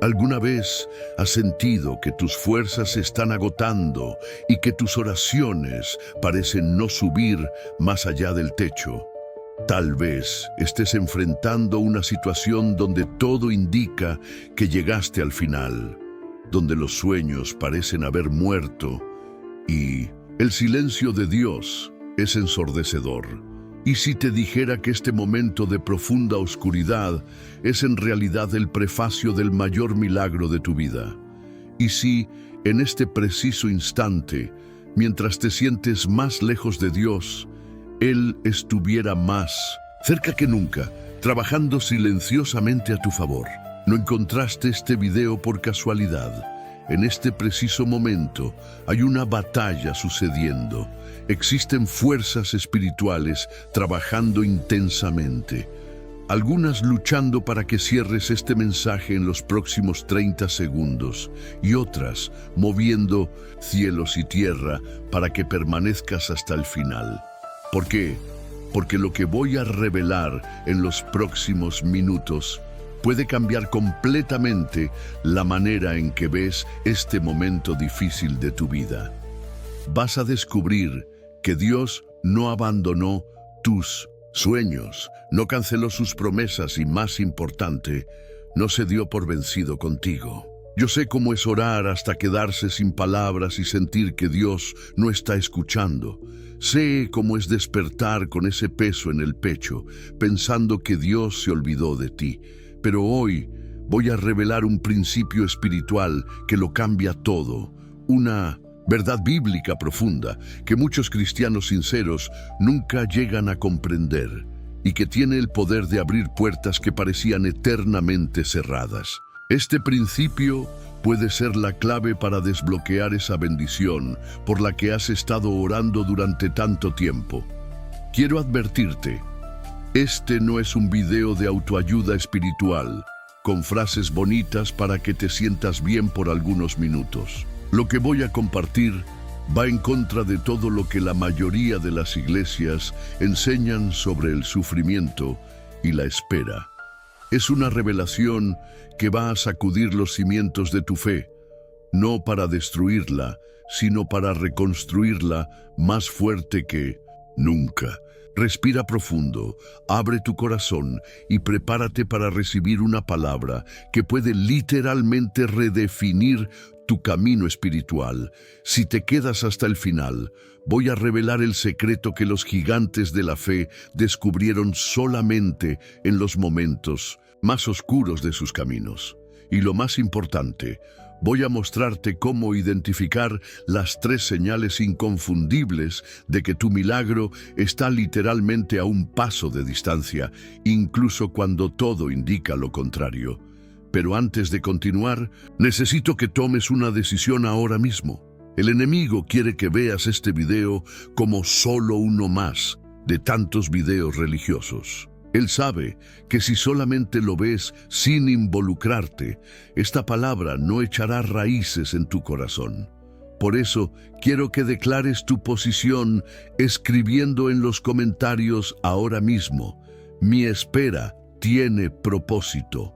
¿Alguna vez has sentido que tus fuerzas se están agotando y que tus oraciones parecen no subir más allá del techo? Tal vez estés enfrentando una situación donde todo indica que llegaste al final, donde los sueños parecen haber muerto y el silencio de Dios es ensordecedor. ¿Y si te dijera que este momento de profunda oscuridad es en realidad el prefacio del mayor milagro de tu vida? ¿Y si, en este preciso instante, mientras te sientes más lejos de Dios, Él estuviera más cerca que nunca, trabajando silenciosamente a tu favor? No encontraste este video por casualidad. En este preciso momento hay una batalla sucediendo. Existen fuerzas espirituales trabajando intensamente. Algunas luchando para que cierres este mensaje en los próximos 30 segundos y otras moviendo cielos y tierra para que permanezcas hasta el final. ¿Por qué? Porque lo que voy a revelar en los próximos minutos puede cambiar completamente la manera en que ves este momento difícil de tu vida. Vas a descubrir que Dios no abandonó tus sueños, no canceló sus promesas y, más importante, no se dio por vencido contigo. Yo sé cómo es orar hasta quedarse sin palabras y sentir que Dios no está escuchando. Sé cómo es despertar con ese peso en el pecho, pensando que Dios se olvidó de ti. Pero hoy voy a revelar un principio espiritual que lo cambia todo, una verdad bíblica profunda que muchos cristianos sinceros nunca llegan a comprender y que tiene el poder de abrir puertas que parecían eternamente cerradas. Este principio puede ser la clave para desbloquear esa bendición por la que has estado orando durante tanto tiempo. Quiero advertirte, este no es un video de autoayuda espiritual, con frases bonitas para que te sientas bien por algunos minutos. Lo que voy a compartir va en contra de todo lo que la mayoría de las iglesias enseñan sobre el sufrimiento y la espera. Es una revelación que va a sacudir los cimientos de tu fe, no para destruirla, sino para reconstruirla más fuerte que nunca. Respira profundo, abre tu corazón y prepárate para recibir una palabra que puede literalmente redefinir tu camino espiritual. Si te quedas hasta el final, voy a revelar el secreto que los gigantes de la fe descubrieron solamente en los momentos más oscuros de sus caminos. Y lo más importante, voy a mostrarte cómo identificar las 3 señales inconfundibles de que tu milagro está literalmente a un paso de distancia, incluso cuando todo indica lo contrario. Pero antes de continuar, necesito que tomes una decisión ahora mismo. El enemigo quiere que veas este video como solo uno más de tantos videos religiosos. Él sabe que si solamente lo ves sin involucrarte, esta palabra no echará raíces en tu corazón. Por eso, quiero que declares tu posición escribiendo en los comentarios ahora mismo: mi espera tiene propósito.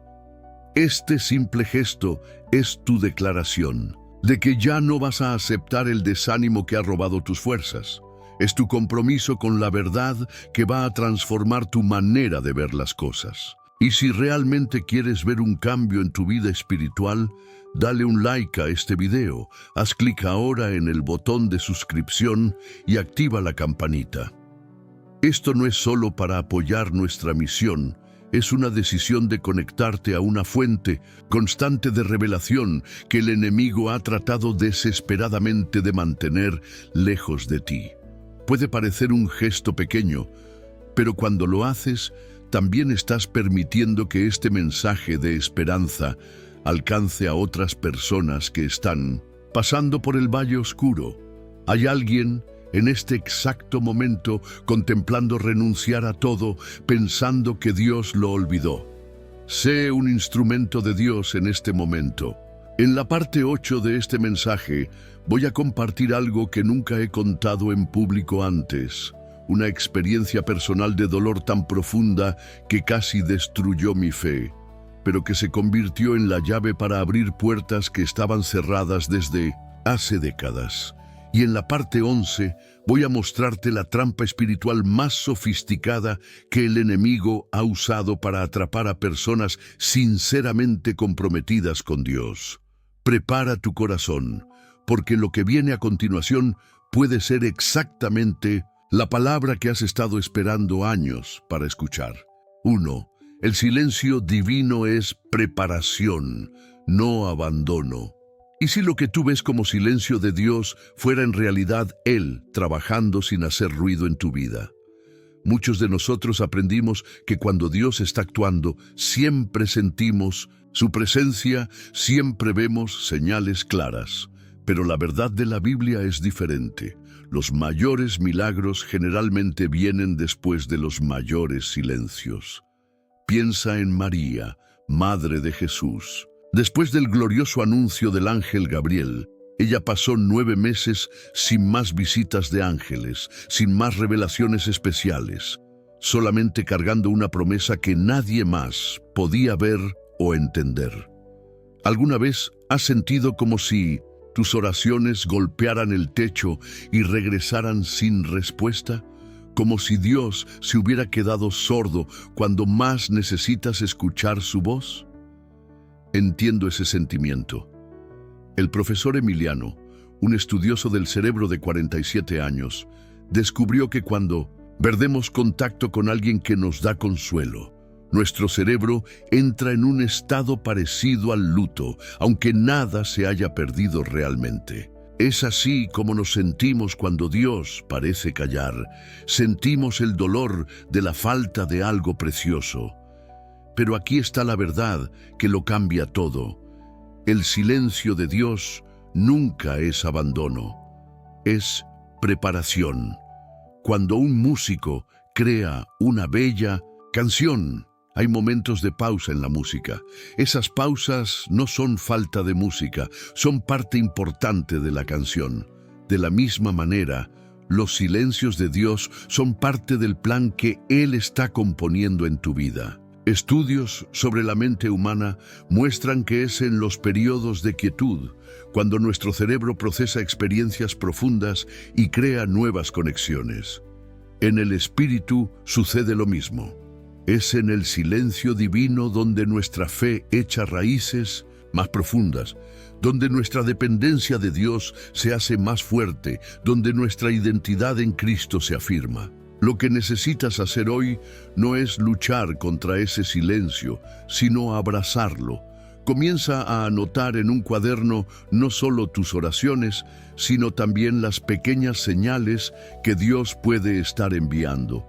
Este simple gesto es tu declaración de que ya no vas a aceptar el desánimo que ha robado tus fuerzas. Es tu compromiso con la verdad que va a transformar tu manera de ver las cosas. Y si realmente quieres ver un cambio en tu vida espiritual, dale un like a este video, haz clic ahora en el botón de suscripción y activa la campanita. Esto no es solo para apoyar nuestra misión, es una decisión de conectarte a una fuente constante de revelación que el enemigo ha tratado desesperadamente de mantener lejos de ti. Puede parecer un gesto pequeño, pero cuando lo haces, también estás permitiendo que este mensaje de esperanza alcance a otras personas que están pasando por el valle oscuro. Hay alguien en este exacto momento contemplando renunciar a todo, pensando que Dios lo olvidó. Sé un instrumento de Dios en este momento. En la parte 8 de este mensaje voy a compartir algo que nunca he contado en público antes, una experiencia personal de dolor tan profunda que casi destruyó mi fe. pero que se convirtió en la llave para abrir puertas que estaban cerradas desde hace décadas. Y en la parte 11 voy a mostrarte la trampa espiritual más sofisticada que el enemigo ha usado para atrapar a personas sinceramente comprometidas con Dios. Prepara tu corazón, porque lo que viene a continuación puede ser exactamente la palabra que has estado esperando años para escuchar. 1. El silencio divino es preparación, no abandono. ¿Y si lo que tú ves como silencio de Dios fuera en realidad Él trabajando sin hacer ruido en tu vida? Muchos de nosotros aprendimos que cuando Dios está actuando, siempre sentimos su presencia, siempre vemos señales claras. Pero la verdad de la Biblia es diferente. Los mayores milagros generalmente vienen después de los mayores silencios. Piensa en María, Madre de Jesús. Después del glorioso anuncio del ángel Gabriel, ella pasó 9 meses sin más visitas de ángeles, sin más revelaciones especiales, solamente cargando una promesa que nadie más podía ver o entender. ¿Alguna vez has sentido como si tus oraciones golpearan el techo y regresaran sin respuesta? Como si Dios se hubiera quedado sordo cuando más necesitas escuchar su voz. Entiendo ese sentimiento. El profesor Emiliano, un estudioso del cerebro de 47 años, descubrió que cuando perdemos contacto con alguien que nos da consuelo, nuestro cerebro entra en un estado parecido al luto, aunque nada se haya perdido realmente. Es así como nos sentimos cuando Dios parece callar. Sentimos el dolor de la falta de algo precioso. Pero aquí está la verdad que lo cambia todo. El silencio de Dios nunca es abandono, es preparación. Cuando un músico crea una bella canción, hay momentos de pausa en la música. Esas pausas no son falta de música, son parte importante de la canción. De la misma manera, los silencios de Dios son parte del plan que Él está componiendo en tu vida. Estudios sobre la mente humana muestran que es en los periodos de quietud, cuando nuestro cerebro procesa experiencias profundas y crea nuevas conexiones. En el espíritu sucede lo mismo. Es en el silencio divino donde nuestra fe echa raíces más profundas, donde nuestra dependencia de Dios se hace más fuerte, donde nuestra identidad en Cristo se afirma. Lo que necesitas hacer hoy no es luchar contra ese silencio, sino abrazarlo. Comienza a anotar en un cuaderno no solo tus oraciones, sino también las pequeñas señales que Dios puede estar enviando.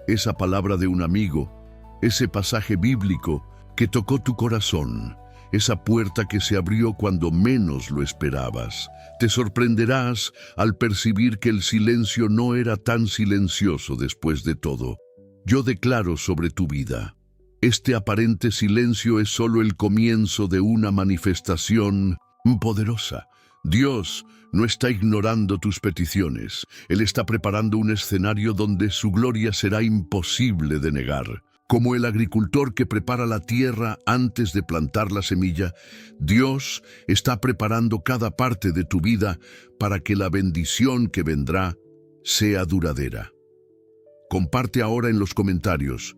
Esa palabra de un amigo, ese pasaje bíblico que tocó tu corazón, esa puerta que se abrió cuando menos lo esperabas. Te sorprenderás al percibir que el silencio no era tan silencioso después de todo. Yo declaro sobre tu vida: este aparente silencio es solo el comienzo de una manifestación poderosa. Dios no está ignorando tus peticiones. Él está preparando un escenario donde su gloria será imposible de negar. Como el agricultor que prepara la tierra antes de plantar la semilla, Dios está preparando cada parte de tu vida para que la bendición que vendrá sea duradera. Comparte ahora en los comentarios: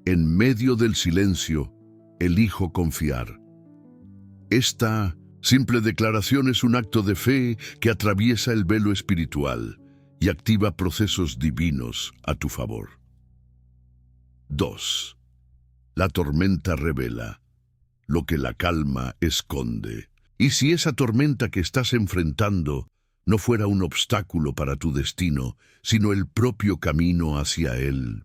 en medio del silencio, elijo confiar. Esta simple declaración es un acto de fe que atraviesa el velo espiritual y activa procesos divinos a tu favor. 2. La tormenta revela lo que la calma esconde. ¿Y si esa tormenta que estás enfrentando no fuera un obstáculo para tu destino, sino el propio camino hacia él?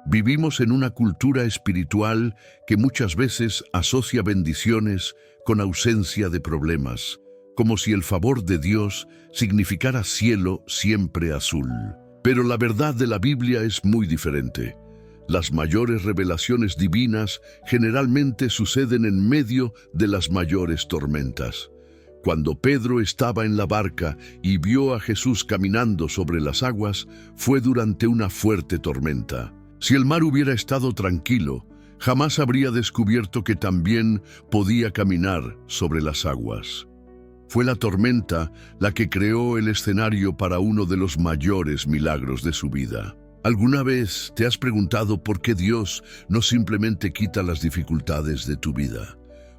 Vivimos en una cultura espiritual que muchas veces asocia bendiciones con ausencia de problemas, como si el favor de Dios significara cielo siempre azul. Pero la verdad de la Biblia es muy diferente. Las mayores revelaciones divinas generalmente suceden en medio de las mayores tormentas. Cuando Pedro estaba en la barca y vio a Jesús caminando sobre las aguas, fue durante una fuerte tormenta. Si el mar hubiera estado tranquilo, jamás habría descubierto que también podía caminar sobre las aguas. Fue la tormenta la que creó el escenario para uno de los mayores milagros de su vida. ¿Alguna vez te has preguntado por qué Dios no simplemente quita las dificultades de tu vida?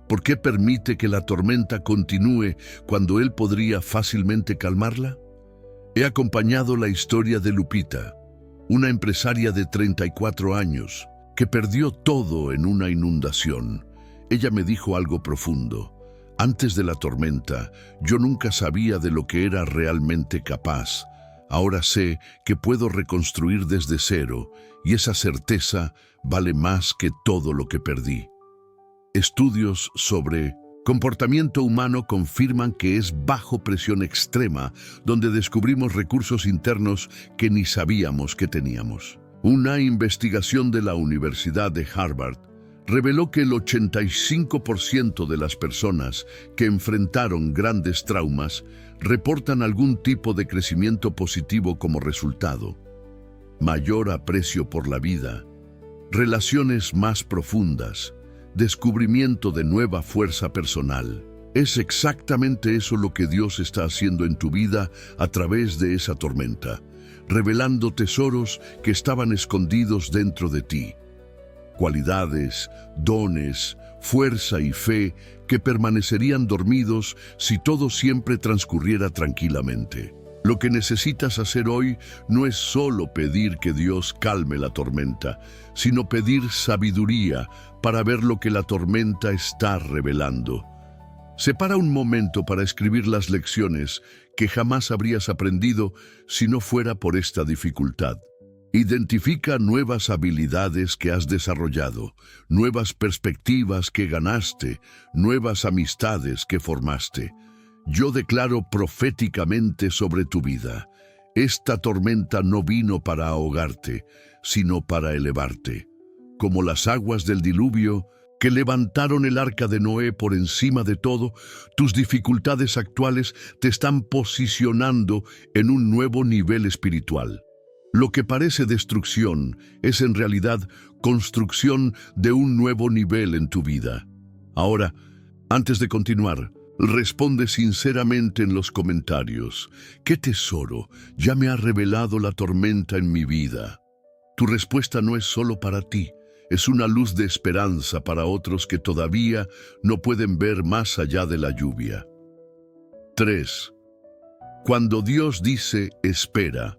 ¿Por qué permite que la tormenta continúe cuando Él podría fácilmente calmarla? He acompañado la historia de Lupita, una empresaria de 34 años que perdió todo en una inundación. Ella me dijo algo profundo. Antes de la tormenta, yo nunca sabía de lo que era realmente capaz. Ahora sé que puedo reconstruir desde cero y esa certeza vale más que todo lo que perdí. Estudios sobre comportamiento humano confirman que es bajo presión extrema donde descubrimos recursos internos que ni sabíamos que teníamos. Una investigación de la Universidad de Harvard reveló que el 85% de las personas que enfrentaron grandes traumas reportan algún tipo de crecimiento positivo como resultado. Mayor aprecio por la vida, relaciones más profundas, descubrimiento de nueva fuerza personal. Es exactamente eso lo que Dios está haciendo en tu vida a través de esa tormenta, revelando tesoros que estaban escondidos dentro de ti. Cualidades, dones, fuerza y fe que permanecerían dormidos si todo siempre transcurriera tranquilamente. Lo que necesitas hacer hoy no es solo pedir que Dios calme la tormenta, sino pedir sabiduría para ver lo que la tormenta está revelando. Separa un momento para escribir las lecciones que jamás habrías aprendido si no fuera por esta dificultad. Identifica nuevas habilidades que has desarrollado, nuevas perspectivas que ganaste, nuevas amistades que formaste. Yo declaro proféticamente sobre tu vida: esta tormenta no vino para ahogarte, sino para elevarte. Como las aguas del diluvio que levantaron el arca de Noé por encima de todo, tus dificultades actuales te están posicionando en un nuevo nivel espiritual. Lo que parece destrucción es en realidad construcción de un nuevo nivel en tu vida. Ahora, antes de continuar, responde sinceramente en los comentarios: ¿qué tesoro ya me ha revelado la tormenta en mi vida? Tu respuesta no es solo para ti, es una luz de esperanza para otros que todavía no pueden ver más allá de la lluvia. 3. Cuando Dios dice espera,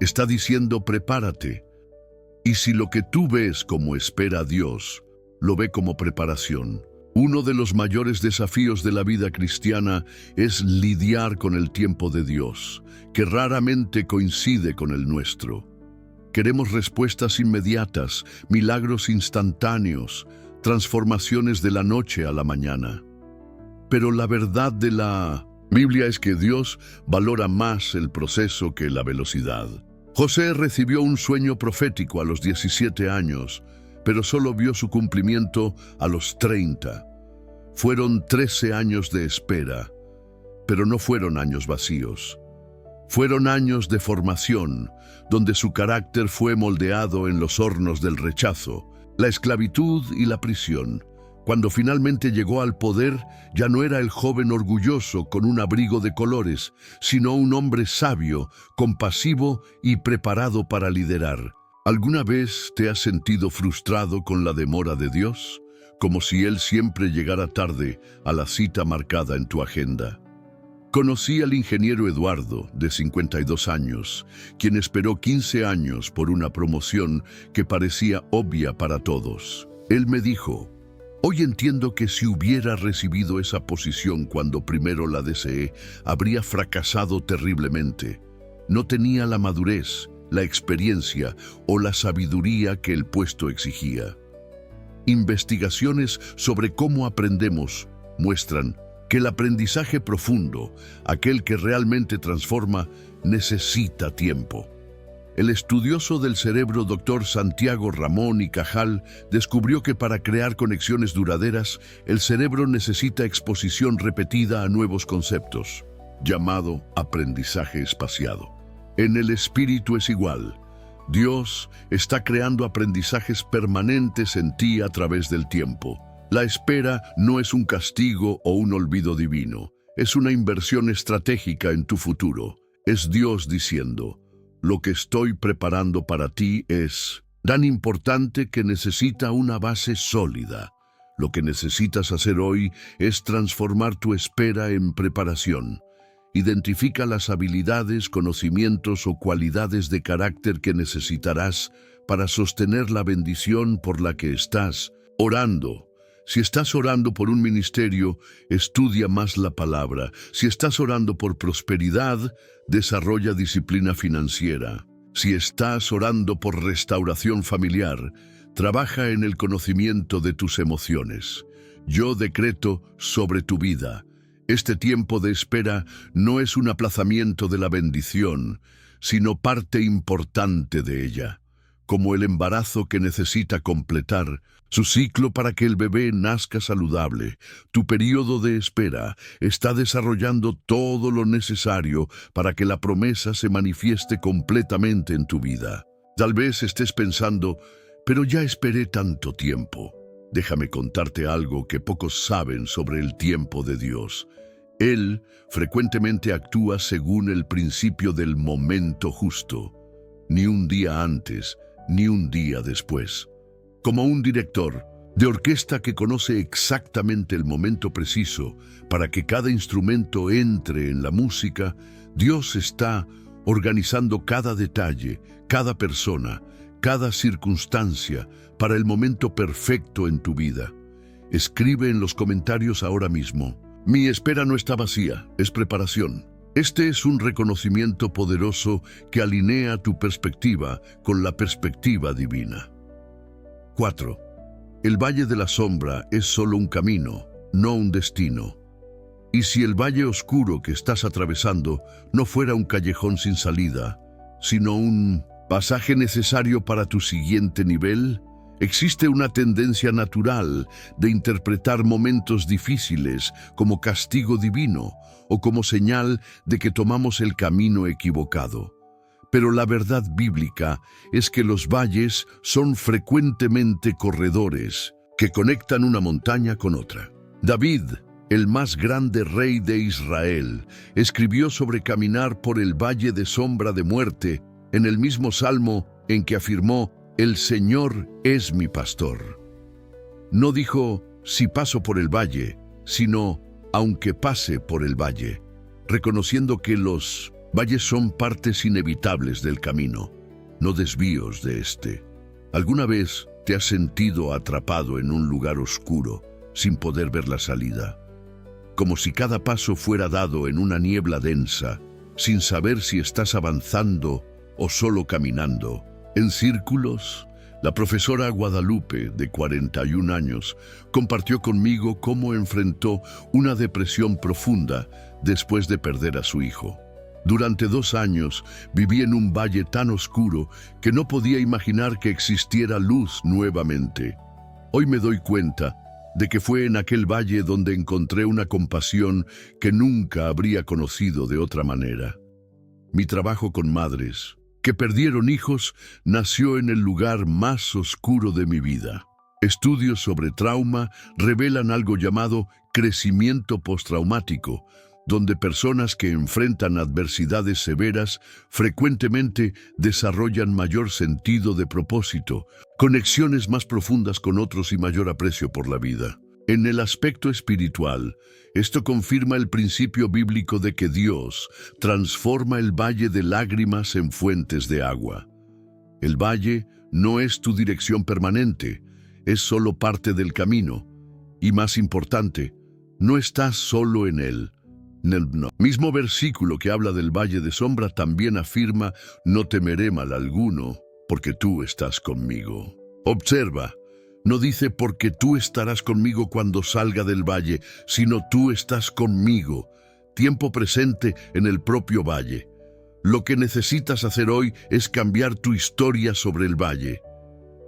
está diciendo prepárate. Y si lo que tú ves como espera a Dios, lo ve como preparación. Uno de los mayores desafíos de la vida cristiana es lidiar con el tiempo de Dios, que raramente coincide con el nuestro. Queremos respuestas inmediatas, milagros instantáneos, transformaciones de la noche a la mañana. Pero la verdad de la Biblia es que Dios valora más el proceso que la velocidad. José recibió un sueño profético a los 17 años, pero solo vio su cumplimiento a los 30. Fueron 13 años de espera, pero no fueron años vacíos. Fueron años de formación, donde su carácter fue moldeado en los hornos del rechazo, la esclavitud y la prisión. Cuando finalmente llegó al poder, ya no era el joven orgulloso con un abrigo de colores, sino un hombre sabio, compasivo y preparado para liderar. ¿Alguna vez te has sentido frustrado con la demora de Dios? Como si Él siempre llegara tarde a la cita marcada en tu agenda. Conocí al ingeniero Eduardo, de 52 años, quien esperó 15 años por una promoción que parecía obvia para todos. Él me dijo: hoy entiendo que si hubiera recibido esa posición cuando primero la deseé, habría fracasado terriblemente. No tenía la madurez, la experiencia o la sabiduría que el puesto exigía. Investigaciones sobre cómo aprendemos muestran que el aprendizaje profundo, aquel que realmente transforma, necesita tiempo. El estudioso del cerebro Dr. Santiago Ramón y Cajal descubrió que para crear conexiones duraderas, el cerebro necesita exposición repetida a nuevos conceptos, llamado aprendizaje espaciado. En el espíritu es igual. Dios está creando aprendizajes permanentes en ti a través del tiempo. La espera no es un castigo o un olvido divino, es una inversión estratégica en tu futuro. Es Dios diciendo, lo que estoy preparando para ti es tan importante que necesita una base sólida. Lo que necesitas hacer hoy es transformar tu espera en preparación. Identifica las habilidades, conocimientos o cualidades de carácter que necesitarás para sostener la bendición por la que estás orando. Si estás orando por un ministerio, estudia más la palabra. Si estás orando por prosperidad, desarrolla disciplina financiera. Si estás orando por restauración familiar, trabaja en el conocimiento de tus emociones. Yo decreto sobre tu vida. Este tiempo de espera no es un aplazamiento de la bendición, sino parte importante de ella, como el embarazo que necesita completar su ciclo para que el bebé nazca saludable. Tu periodo de espera está desarrollando todo lo necesario para que la promesa se manifieste completamente en tu vida. Tal vez estés pensando, pero ya esperé tanto tiempo. Déjame contarte algo que pocos saben sobre el tiempo de Dios. Él frecuentemente actúa según el principio del momento justo, ni un día antes, ni un día después. Como un director de orquesta que conoce exactamente el momento preciso para que cada instrumento entre en la música, Dios está organizando cada detalle, cada persona, cada circunstancia para el momento perfecto en tu vida. Escribe en los comentarios ahora mismo: mi espera no está vacía, es preparación. Este es un reconocimiento poderoso que alinea tu perspectiva con la perspectiva divina. 4. El valle de la sombra es solo un camino, no un destino. Y si el valle oscuro que estás atravesando no fuera un callejón sin salida, sino un pasaje necesario para tu siguiente nivel, existe una tendencia natural de interpretar momentos difíciles como castigo divino o como señal de que tomamos el camino equivocado. Pero la verdad bíblica es que los valles son frecuentemente corredores que conectan una montaña con otra. David, el más grande rey de Israel, escribió sobre caminar por el valle de sombra de muerte en el mismo salmo en que afirmó: el Señor es mi pastor. No dijo, si paso por el valle, sino, aunque pase por el valle, reconociendo que los valles son partes inevitables del camino, no desvíos de este. ¿Alguna vez te has sentido atrapado en un lugar oscuro, sin poder ver la salida? Como si cada paso fuera dado en una niebla densa, sin saber si estás avanzando o solo caminando. En círculos, la profesora Guadalupe, de 41 años, compartió conmigo cómo enfrentó una depresión profunda después de perder a su hijo. Durante 2 años viví en un valle tan oscuro que no podía imaginar que existiera luz nuevamente. Hoy me doy cuenta de que fue en aquel valle donde encontré una compasión que nunca habría conocido de otra manera. Mi trabajo con madres que perdieron hijos nació en el lugar más oscuro de mi vida. Estudios sobre trauma revelan algo llamado crecimiento postraumático, donde personas que enfrentan adversidades severas frecuentemente desarrollan mayor sentido de propósito, conexiones más profundas con otros y mayor aprecio por la vida. En el aspecto espiritual, esto confirma el principio bíblico de que Dios transforma el valle de lágrimas en fuentes de agua. El valle no es tu dirección permanente, es solo parte del camino. Y más importante, no estás solo en él. No. Mismo versículo que habla del valle de sombra también afirma: no temeré mal alguno, porque tú estás conmigo. Observa, no dice porque tú estarás conmigo cuando salga del valle, sino tú estás conmigo, tiempo presente en el propio valle. Lo que necesitas hacer hoy es cambiar tu historia sobre el valle.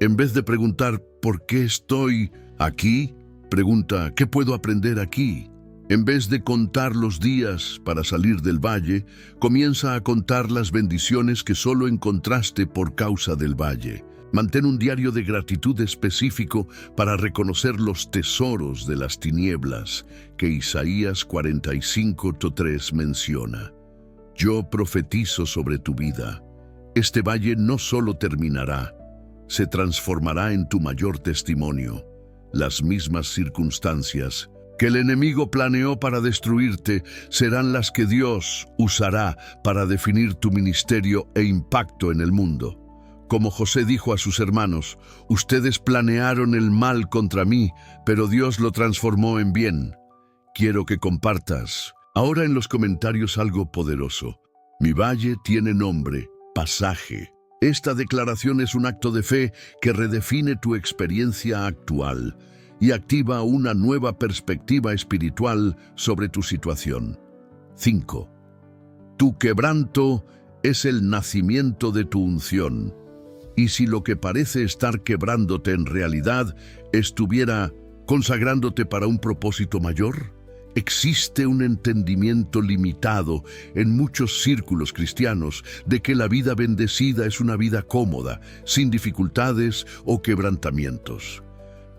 En vez de preguntar ¿por qué estoy aquí?, pregunta ¿qué puedo aprender aquí? En vez de contar los días para salir del valle, comienza a contar las bendiciones que solo encontraste por causa del valle. Mantén un diario de gratitud específico para reconocer los tesoros de las tinieblas que Isaías 45:3 menciona. Yo profetizo sobre tu vida. Este valle no solo terminará, se transformará en tu mayor testimonio. Las mismas circunstancias que el enemigo planeó para destruirte serán las que Dios usará para definir tu ministerio e impacto en el mundo. Como José dijo a sus hermanos, ustedes planearon el mal contra mí, pero Dios lo transformó en bien. Quiero que compartas ahora en los comentarios algo poderoso. Mi valle tiene nombre, pasaje. Esta declaración es un acto de fe que redefine tu experiencia actual y activa una nueva perspectiva espiritual sobre tu situación. 5. Tu quebranto es el nacimiento de tu unción. Y si lo que parece estar quebrándote en realidad estuviera consagrándote para un propósito mayor, existe un entendimiento limitado en muchos círculos cristianos de que la vida bendecida es una vida cómoda, sin dificultades o quebrantamientos.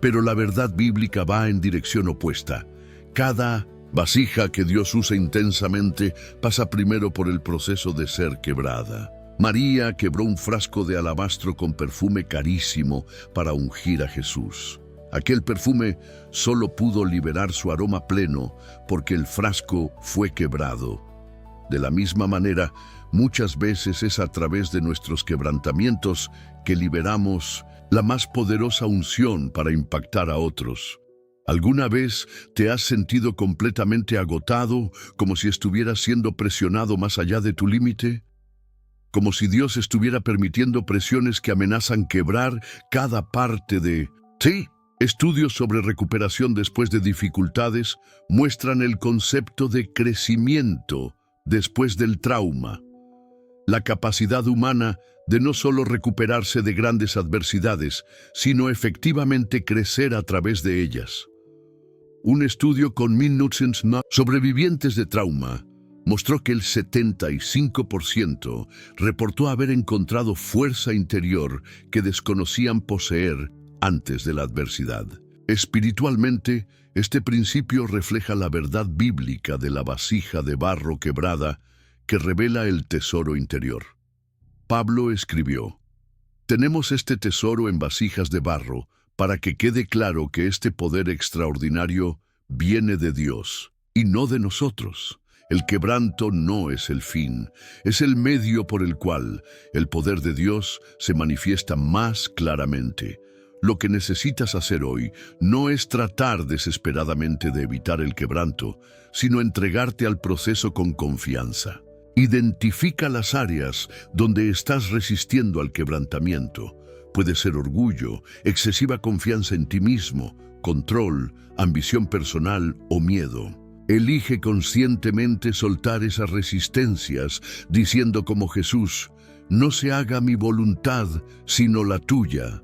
Pero la verdad bíblica va en dirección opuesta. Cada vasija que Dios usa intensamente pasa primero por el proceso de ser quebrada. María quebró un frasco de alabastro con perfume carísimo para ungir a Jesús. Aquel perfume solo pudo liberar su aroma pleno porque el frasco fue quebrado. De la misma manera, muchas veces es a través de nuestros quebrantamientos que liberamos la más poderosa unción para impactar a otros. ¿Alguna vez te has sentido completamente agotado, como si estuvieras siendo presionado más allá de tu límite? Como si Dios estuviera permitiendo presiones que amenazan quebrar cada parte de ti. Estudios sobre recuperación después de dificultades muestran el concepto de crecimiento después del trauma. La capacidad humana de no solo recuperarse de grandes adversidades, sino efectivamente crecer a través de ellas. Un estudio con 1.900 sobrevivientes de trauma mostró que el 75% reportó haber encontrado fuerza interior que desconocían poseer antes de la adversidad. Espiritualmente, este principio refleja la verdad bíblica de la vasija de barro quebrada que revela el tesoro interior. Pablo escribió: tenemos este tesoro en vasijas de barro para que quede claro que este poder extraordinario viene de Dios y no de nosotros. El quebranto no es el fin, es el medio por el cual el poder de Dios se manifiesta más claramente. Lo que necesitas hacer hoy no es tratar desesperadamente de evitar el quebranto, sino entregarte al proceso con confianza. Identifica las áreas donde estás resistiendo al quebrantamiento. Puede ser orgullo, excesiva confianza en ti mismo, control, ambición personal o miedo. Elige conscientemente soltar esas resistencias, diciendo como Jesús: no se haga mi voluntad, sino la tuya.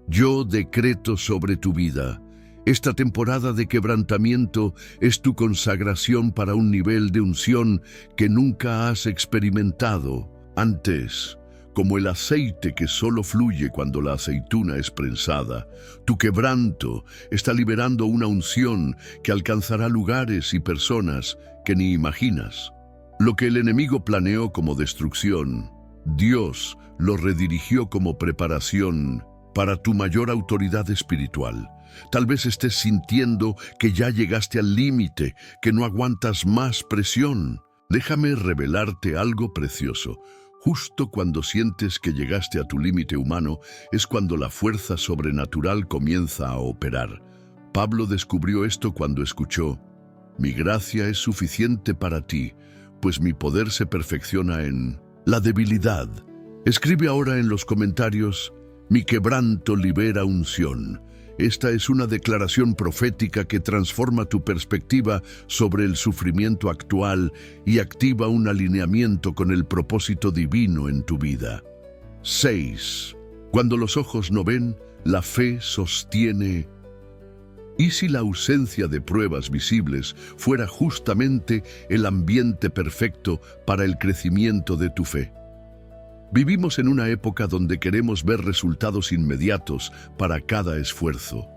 Yo decreto sobre tu vida: esta temporada de quebrantamiento es tu consagración para un nivel de unción que nunca has experimentado antes. Como el aceite que solo fluye cuando la aceituna es prensada, tu quebranto está liberando una unción que alcanzará lugares y personas que ni imaginas. Lo que el enemigo planeó como destrucción, Dios lo redirigió como preparación para tu mayor autoridad espiritual. Tal vez estés sintiendo que ya llegaste al límite, que no aguantas más presión. Déjame revelarte algo precioso. Justo cuando sientes que llegaste a tu límite humano, es cuando la fuerza sobrenatural comienza a operar. Pablo descubrió esto cuando escuchó: mi gracia es suficiente para ti, pues mi poder se perfecciona en la debilidad. Escribe ahora en los comentarios: mi quebranto libera unción. Esta es una declaración profética que transforma tu perspectiva sobre el sufrimiento actual y activa un alineamiento con el propósito divino en tu vida. 6. Cuando los ojos no ven, la fe sostiene ¿Y si la ausencia de pruebas visibles fuera justamente el ambiente perfecto para el crecimiento de tu fe? Vivimos en una época donde queremos ver resultados inmediatos para cada esfuerzo,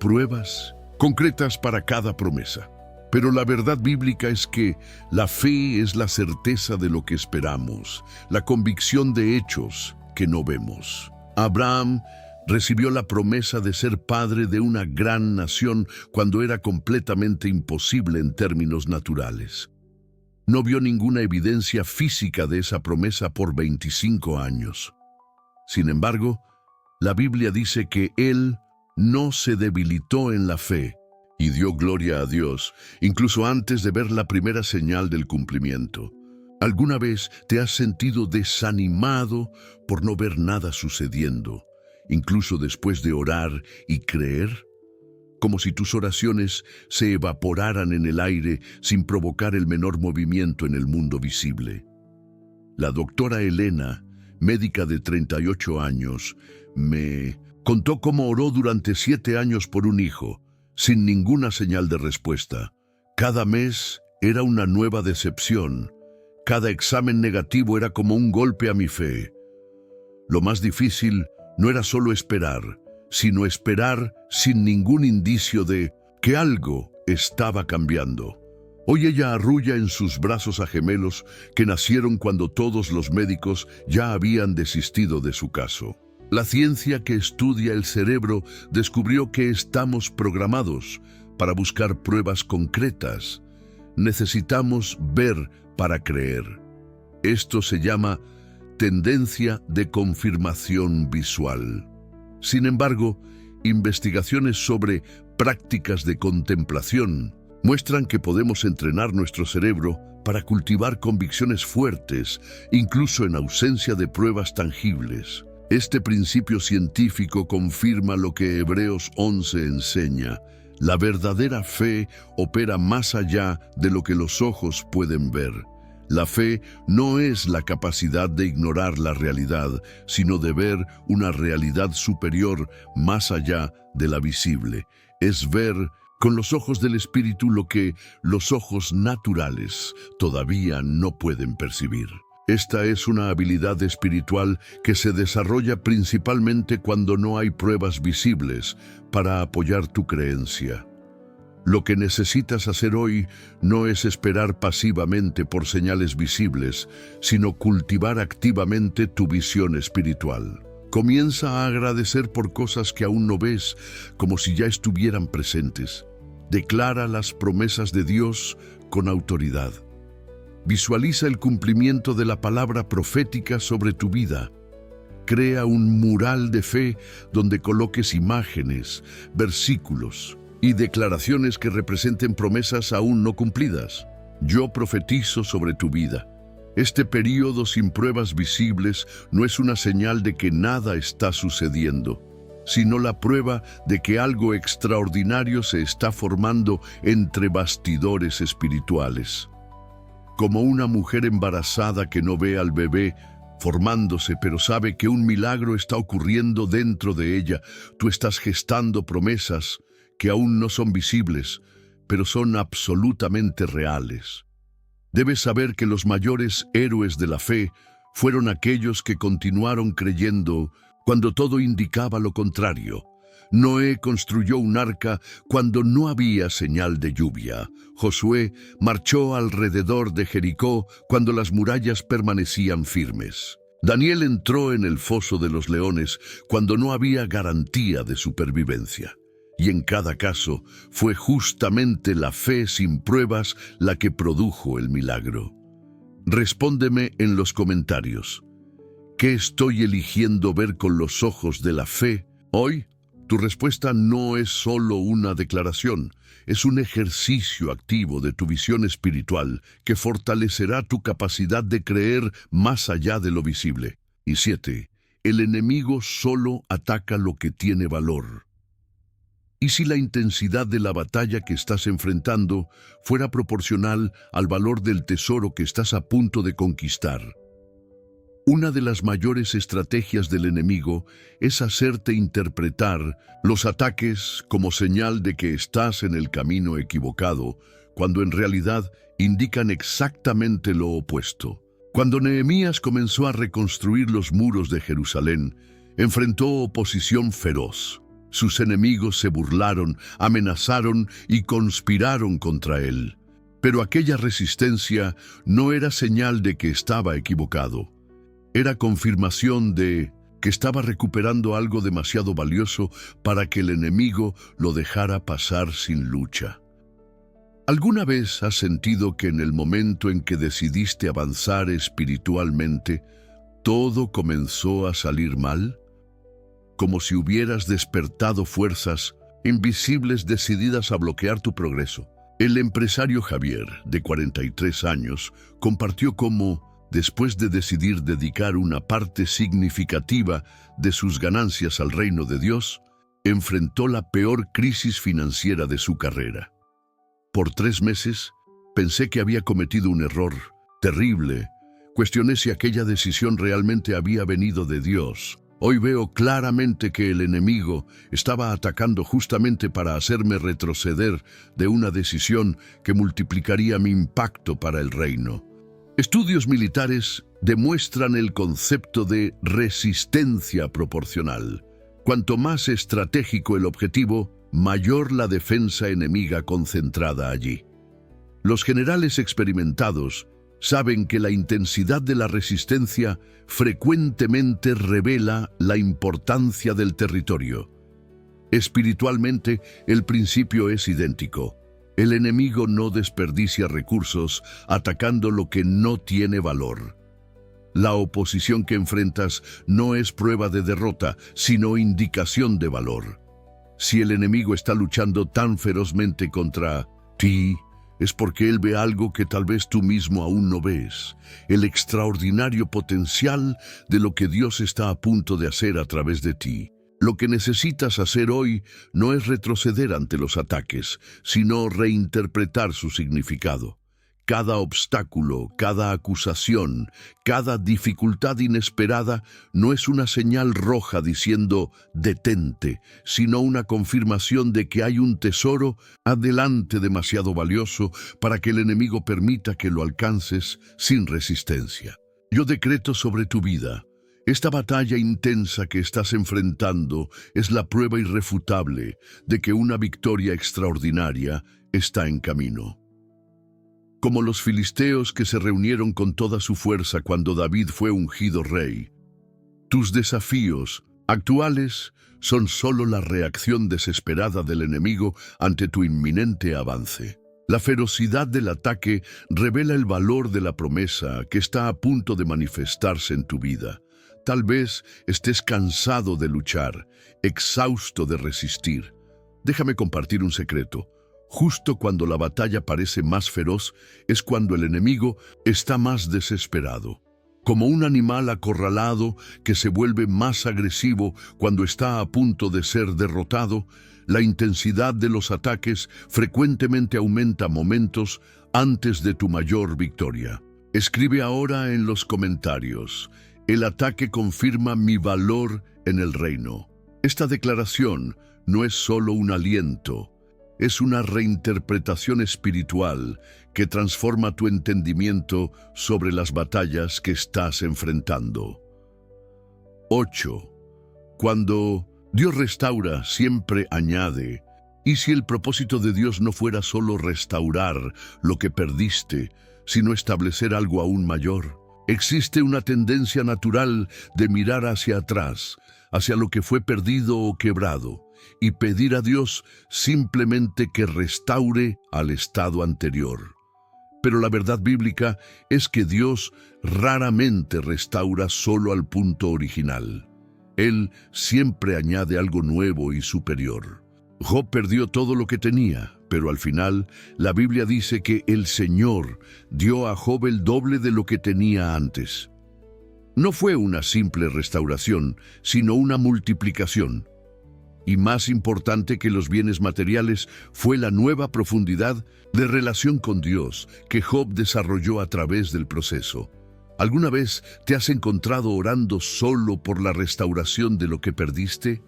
pruebas concretas para cada promesa. Pero la verdad bíblica es que la fe es la certeza de lo que esperamos, la convicción de hechos que no vemos. Abraham recibió la promesa de ser padre de una gran nación cuando era completamente imposible en términos naturales. No vio ninguna evidencia física de esa promesa por 25 años. Sin embargo, la Biblia dice que él no se debilitó en la fe y dio gloria a Dios, incluso antes de ver la primera señal del cumplimiento. ¿Alguna vez te has sentido desanimado por no ver nada sucediendo, incluso después de orar y creer? Como si tus oraciones se evaporaran en el aire sin provocar el menor movimiento en el mundo visible. La doctora Elena, médica de 38 años, me contó cómo oró durante 7 años por un hijo, sin ninguna señal de respuesta. Cada mes era una nueva decepción. Cada examen negativo era como un golpe a mi fe. Lo más difícil no era solo esperar, sino esperar sin ningún indicio de que algo estaba cambiando. Hoy ella arrulla en sus brazos a gemelos que nacieron cuando todos los médicos ya habían desistido de su caso. La ciencia que estudia el cerebro descubrió que estamos programados para buscar pruebas concretas. Necesitamos ver para creer. Esto se llama tendencia de confirmación visual. Sin embargo, investigaciones sobre prácticas de contemplación muestran que podemos entrenar nuestro cerebro para cultivar convicciones fuertes, incluso en ausencia de pruebas tangibles. Este principio científico confirma lo que Hebreos 11 enseña. La verdadera fe opera más allá de lo que los ojos pueden ver. La fe no es la capacidad de ignorar la realidad, sino de ver una realidad superior más allá de la visible. Es ver con los ojos del Espíritu lo que los ojos naturales todavía no pueden percibir. Esta es una habilidad espiritual que se desarrolla principalmente cuando no hay pruebas visibles para apoyar tu creencia. Lo que necesitas hacer hoy no es esperar pasivamente por señales visibles, sino cultivar activamente tu visión espiritual. Comienza a agradecer por cosas que aún no ves, como si ya estuvieran presentes. Declara las promesas de Dios con autoridad. Visualiza el cumplimiento de la palabra profética sobre tu vida. Crea un mural de fe donde coloques imágenes, versículos y declaraciones que representen promesas aún no cumplidas. Yo profetizo sobre tu vida. Este período sin pruebas visibles no es una señal de que nada está sucediendo, sino la prueba de que algo extraordinario se está formando entre bastidores espirituales. Como una mujer embarazada que no ve al bebé formándose, pero sabe que un milagro está ocurriendo dentro de ella, tú estás gestando promesas que aún no son visibles, pero son absolutamente reales. Debes saber que los mayores héroes de la fe fueron aquellos que continuaron creyendo cuando todo indicaba lo contrario. Noé construyó un arca cuando no había señal de lluvia. Josué marchó alrededor de Jericó cuando las murallas permanecían firmes. Daniel entró en el foso de los leones cuando no había garantía de supervivencia. Y en cada caso fue justamente la fe sin pruebas la que produjo el milagro. Respóndeme en los comentarios. ¿Qué estoy eligiendo ver con los ojos de la fe hoy? Tu respuesta no es solo una declaración, es un ejercicio activo de tu visión espiritual que fortalecerá tu capacidad de creer más allá de lo visible. Y 7. El enemigo solo ataca lo que tiene valor. ¿Y si la intensidad de la batalla que estás enfrentando fuera proporcional al valor del tesoro que estás a punto de conquistar? Una de las mayores estrategias del enemigo es hacerte interpretar los ataques como señal de que estás en el camino equivocado, cuando en realidad indican exactamente lo opuesto. Cuando Nehemías comenzó a reconstruir los muros de Jerusalén, enfrentó oposición feroz. Sus enemigos se burlaron, amenazaron y conspiraron contra él. Pero aquella resistencia no era señal de que estaba equivocado. Era confirmación de que estaba recuperando algo demasiado valioso para que el enemigo lo dejara pasar sin lucha. ¿Alguna vez has sentido que en el momento en que decidiste avanzar espiritualmente, todo comenzó a salir mal? Como si hubieras despertado fuerzas invisibles decididas a bloquear tu progreso. El empresario Javier, de 43 años, compartió cómo, después de decidir dedicar una parte significativa de sus ganancias al reino de Dios, enfrentó la peor crisis financiera de su carrera. Por 3 meses, pensé que había cometido un error terrible. Cuestioné si aquella decisión realmente había venido de Dios. Hoy veo claramente que el enemigo estaba atacando justamente para hacerme retroceder de una decisión que multiplicaría mi impacto para el reino. Estudios militares demuestran el concepto de resistencia proporcional. Cuanto más estratégico el objetivo, mayor la defensa enemiga concentrada allí. Los generales experimentados saben que la intensidad de la resistencia frecuentemente revela la importancia del territorio. Espiritualmente, el principio es idéntico. El enemigo no desperdicia recursos atacando lo que no tiene valor. La oposición que enfrentas no es prueba de derrota, sino indicación de valor. Si el enemigo está luchando tan ferozmente contra ti, es porque él ve algo que tal vez tú mismo aún no ves, el extraordinario potencial de lo que Dios está a punto de hacer a través de ti. Lo que necesitas hacer hoy no es retroceder ante los ataques, sino reinterpretar su significado. Cada obstáculo, cada acusación, cada dificultad inesperada no es una señal roja diciendo «detente», sino una confirmación de que hay un tesoro adelante demasiado valioso para que el enemigo permita que lo alcances sin resistencia. Yo decreto sobre tu vida: esta batalla intensa que estás enfrentando es la prueba irrefutable de que una victoria extraordinaria está en camino. Como los filisteos que se reunieron con toda su fuerza cuando David fue ungido rey, tus desafíos actuales son solo la reacción desesperada del enemigo ante tu inminente avance. La ferocidad del ataque revela el valor de la promesa que está a punto de manifestarse en tu vida. Tal vez estés cansado de luchar, exhausto de resistir. Déjame compartir un secreto. Justo cuando la batalla parece más feroz, es cuando el enemigo está más desesperado. Como un animal acorralado que se vuelve más agresivo cuando está a punto de ser derrotado, la intensidad de los ataques frecuentemente aumenta momentos antes de tu mayor victoria. Escribe ahora en los comentarios: el ataque confirma mi valor en el reino. Esta declaración no es solo un aliento, es una reinterpretación espiritual que transforma tu entendimiento sobre las batallas que estás enfrentando. 8. Cuando Dios restaura, siempre añade. ¿Y si el propósito de Dios no fuera solo restaurar lo que perdiste, sino establecer algo aún mayor? Existe una tendencia natural de mirar hacia atrás, hacia lo que fue perdido o quebrado, y pedir a Dios simplemente que restaure al estado anterior. Pero la verdad bíblica es que Dios raramente restaura solo al punto original. Él siempre añade algo nuevo y superior. Job perdió todo lo que tenía, pero al final la Biblia dice que el Señor dio a Job el doble de lo que tenía antes. No fue una simple restauración, sino una multiplicación. Y más importante que los bienes materiales fue la nueva profundidad de relación con Dios que Job desarrolló a través del proceso. ¿Alguna vez te has encontrado orando solo por la restauración de lo que perdiste?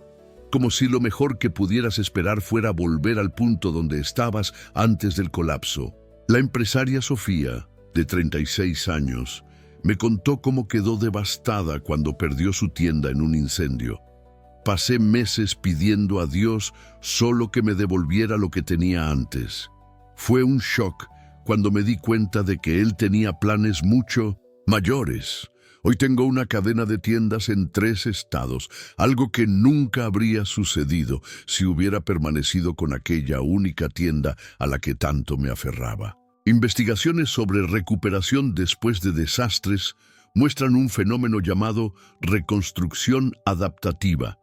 Como si lo mejor que pudieras esperar fuera volver al punto donde estabas antes del colapso. La empresaria Sofía, de 36 años, me contó cómo quedó devastada cuando perdió su tienda en un incendio. Pasé meses pidiendo a Dios solo que me devolviera lo que tenía antes. Fue un shock cuando me di cuenta de que Él tenía planes mucho mayores. Hoy tengo una cadena de tiendas en 3 estados, algo que nunca habría sucedido si hubiera permanecido con aquella única tienda a la que tanto me aferraba. Investigaciones sobre recuperación después de desastres muestran un fenómeno llamado reconstrucción adaptativa.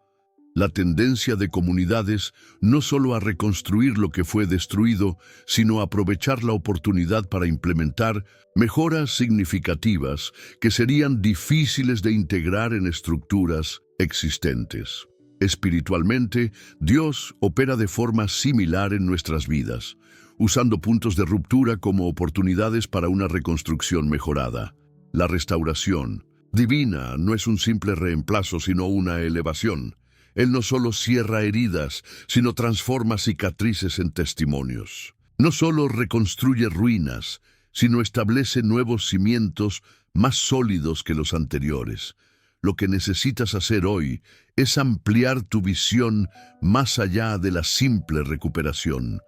La tendencia de comunidades no solo a reconstruir lo que fue destruido, sino a aprovechar la oportunidad para implementar mejoras significativas que serían difíciles de integrar en estructuras existentes. Espiritualmente, Dios opera de forma similar en nuestras vidas, usando puntos de ruptura como oportunidades para una reconstrucción mejorada. La restauración divina no es un simple reemplazo, sino una elevación. Él no solo cierra heridas, sino transforma cicatrices en testimonios. No solo reconstruye ruinas, sino establece nuevos cimientos más sólidos que los anteriores. Lo que necesitas hacer hoy es ampliar tu visión más allá de la simple recuperación.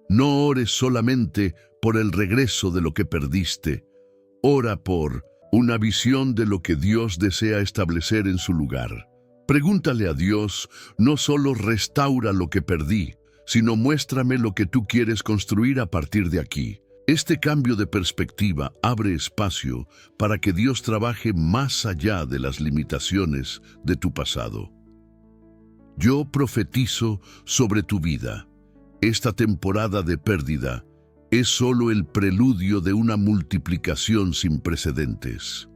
No ores solamente por el regreso de lo que perdiste. Ora por una visión de lo que Dios desea establecer en su lugar. Pregúntale a Dios, no solo restaura lo que perdí, sino muéstrame lo que tú quieres construir a partir de aquí. Este cambio de perspectiva abre espacio para que Dios trabaje más allá de las limitaciones de tu pasado. Yo profetizo sobre tu vida. Esta temporada de pérdida es solo el preludio de una multiplicación sin precedentes.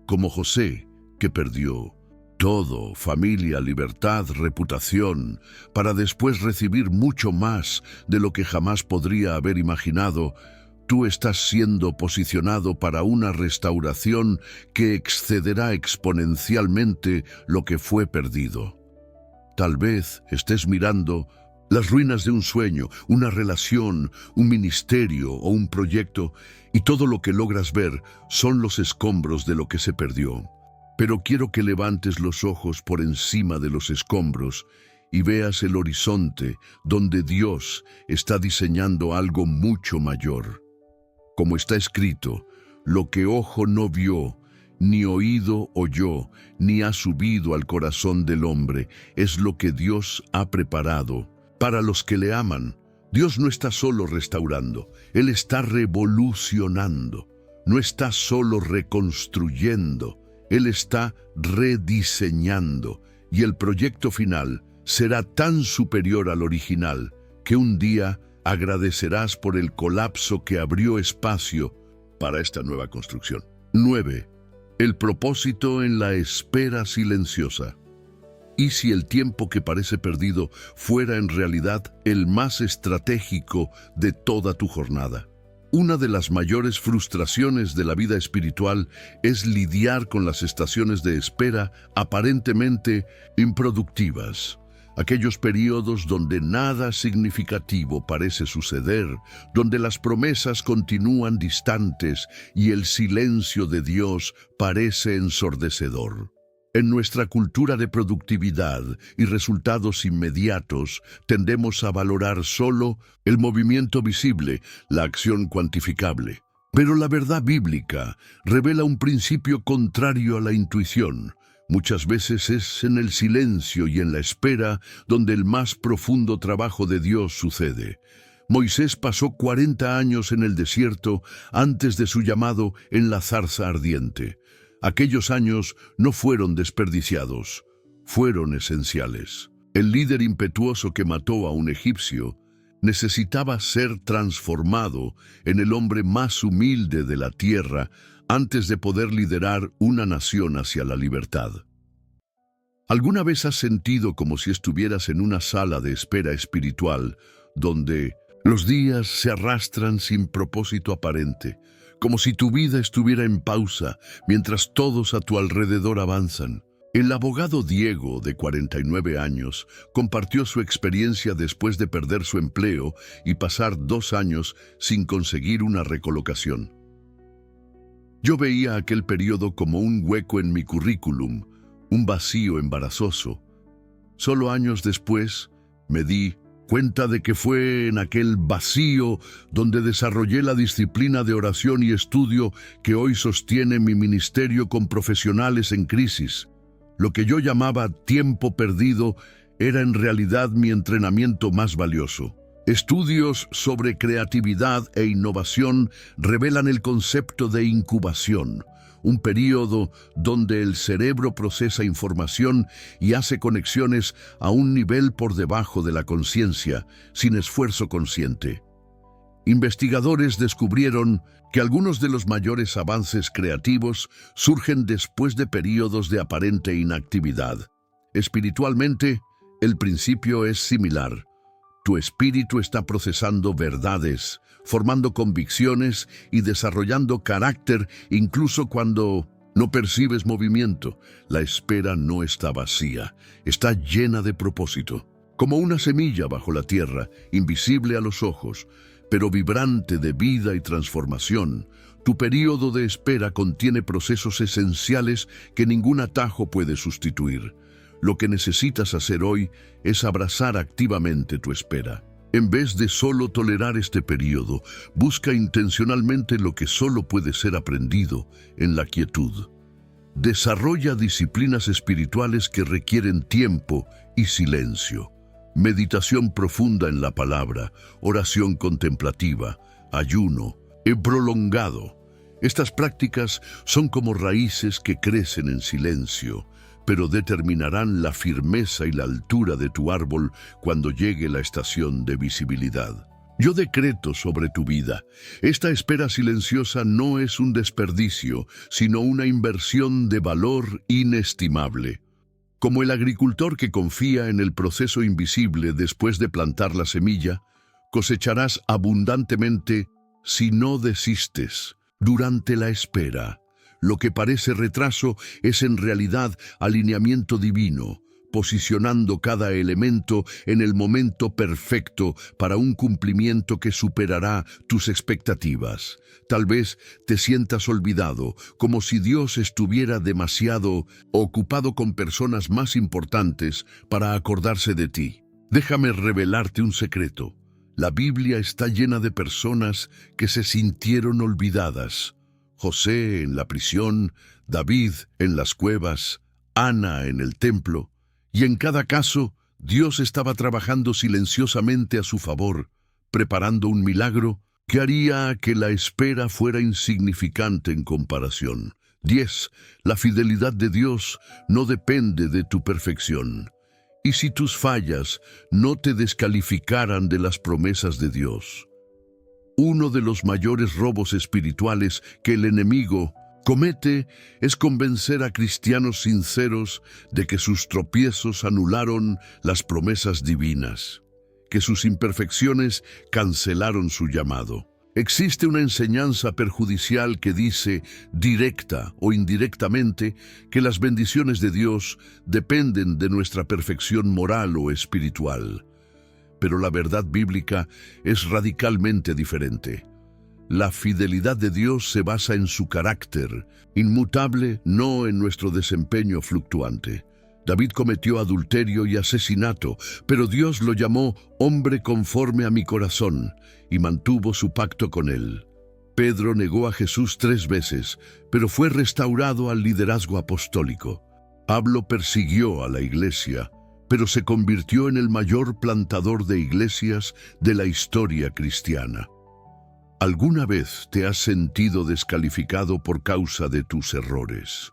Como José, que perdió todo, familia, libertad, reputación, para después recibir mucho más de lo que jamás podría haber imaginado, tú estás siendo posicionado para una restauración que excederá exponencialmente lo que fue perdido. Tal vez estés mirando las ruinas de un sueño, una relación, un ministerio o un proyecto, y todo lo que logras ver son los escombros de lo que se perdió. Pero quiero que levantes los ojos por encima de los escombros y veas el horizonte donde Dios está diseñando algo mucho mayor. Como está escrito, lo que ojo no vio, ni oído oyó, ni ha subido al corazón del hombre, es lo que Dios ha preparado para los que le aman. Dios no está solo restaurando, Él está revolucionando, no está solo reconstruyendo, Él está rediseñando, y el proyecto final será tan superior al original que un día agradecerás por el colapso que abrió espacio para esta nueva construcción. 9. El propósito en la espera silenciosa. ¿Y si el tiempo que parece perdido fuera en realidad el más estratégico de toda tu jornada? Una de las mayores frustraciones de la vida espiritual es lidiar con las estaciones de espera aparentemente improductivas. Aquellos periodos donde nada significativo parece suceder, donde las promesas continúan distantes y el silencio de Dios parece ensordecedor. En nuestra cultura de productividad y resultados inmediatos, tendemos a valorar solo el movimiento visible, la acción cuantificable. Pero la verdad bíblica revela un principio contrario a la intuición. Muchas veces es en el silencio y en la espera donde el más profundo trabajo de Dios sucede. Moisés pasó 40 años en el desierto antes de su llamado en la zarza ardiente. Aquellos años no fueron desperdiciados, fueron esenciales. El líder impetuoso que mató a un egipcio necesitaba ser transformado en el hombre más humilde de la tierra antes de poder liderar una nación hacia la libertad. ¿Alguna vez has sentido como si estuvieras en una sala de espera espiritual donde los días se arrastran sin propósito aparente, como si tu vida estuviera en pausa mientras todos a tu alrededor avanzan. El abogado Diego, de 49 años, compartió su experiencia después de perder su empleo y pasar 2 años sin conseguir una recolocación. Yo veía aquel periodo como un hueco en mi currículum, un vacío embarazoso. Solo años después me di cuenta de que fue en aquel vacío donde desarrollé la disciplina de oración y estudio que hoy sostiene mi ministerio con profesionales en crisis. Lo que yo llamaba tiempo perdido era en realidad mi entrenamiento más valioso. Estudios sobre creatividad e innovación revelan el concepto de incubación, un período donde el cerebro procesa información y hace conexiones a un nivel por debajo de la conciencia, sin esfuerzo consciente. Investigadores descubrieron que algunos de los mayores avances creativos surgen después de períodos de aparente inactividad. Espiritualmente, el principio es similar. Tu espíritu está procesando verdades, formando convicciones y desarrollando carácter incluso cuando no percibes movimiento. La espera no está vacía, está llena de propósito. Como una semilla bajo la tierra, invisible a los ojos, pero vibrante de vida y transformación, tu período de espera contiene procesos esenciales que ningún atajo puede sustituir. Lo que necesitas hacer hoy es abrazar activamente tu espera. En vez de solo tolerar este periodo, busca intencionalmente lo que solo puede ser aprendido en la quietud. Desarrolla disciplinas espirituales que requieren tiempo y silencio. Meditación profunda en la palabra, oración contemplativa, ayuno, prolongado. Estas prácticas son como raíces que crecen en silencio, pero determinarán la firmeza y la altura de tu árbol cuando llegue la estación de visibilidad. Yo decreto sobre tu vida, esta espera silenciosa no es un desperdicio, sino una inversión de valor inestimable. Como el agricultor que confía en el proceso invisible después de plantar la semilla, cosecharás abundantemente si no desistes durante la espera. Lo que parece retraso es en realidad alineamiento divino, posicionando cada elemento en el momento perfecto para un cumplimiento que superará tus expectativas. Tal vez te sientas olvidado, como si Dios estuviera demasiado ocupado con personas más importantes para acordarse de ti. Déjame revelarte un secreto. La Biblia está llena de personas que se sintieron olvidadas. José en la prisión, David en las cuevas, Ana en el templo, y en cada caso, Dios estaba trabajando silenciosamente a su favor, preparando un milagro que haría que la espera fuera insignificante en comparación. 10. La fidelidad de Dios no depende de tu perfección. ¿Y si tus fallas no te descalificaran de las promesas de Dios? Uno de los mayores robos espirituales que el enemigo comete es convencer a cristianos sinceros de que sus tropiezos anularon las promesas divinas, que sus imperfecciones cancelaron su llamado. Existe una enseñanza perjudicial que dice, directa o indirectamente, que las bendiciones de Dios dependen de nuestra perfección moral o espiritual. Pero la verdad bíblica es radicalmente diferente. La fidelidad de Dios se basa en su carácter, inmutable, no en nuestro desempeño fluctuante. David cometió adulterio y asesinato, pero Dios lo llamó hombre conforme a mi corazón y mantuvo su pacto con él. Pedro negó a Jesús 3 veces, pero fue restaurado al liderazgo apostólico. Pablo persiguió a la iglesia, pero se convirtió en el mayor plantador de iglesias de la historia cristiana. ¿Alguna vez te has sentido descalificado por causa de tus errores?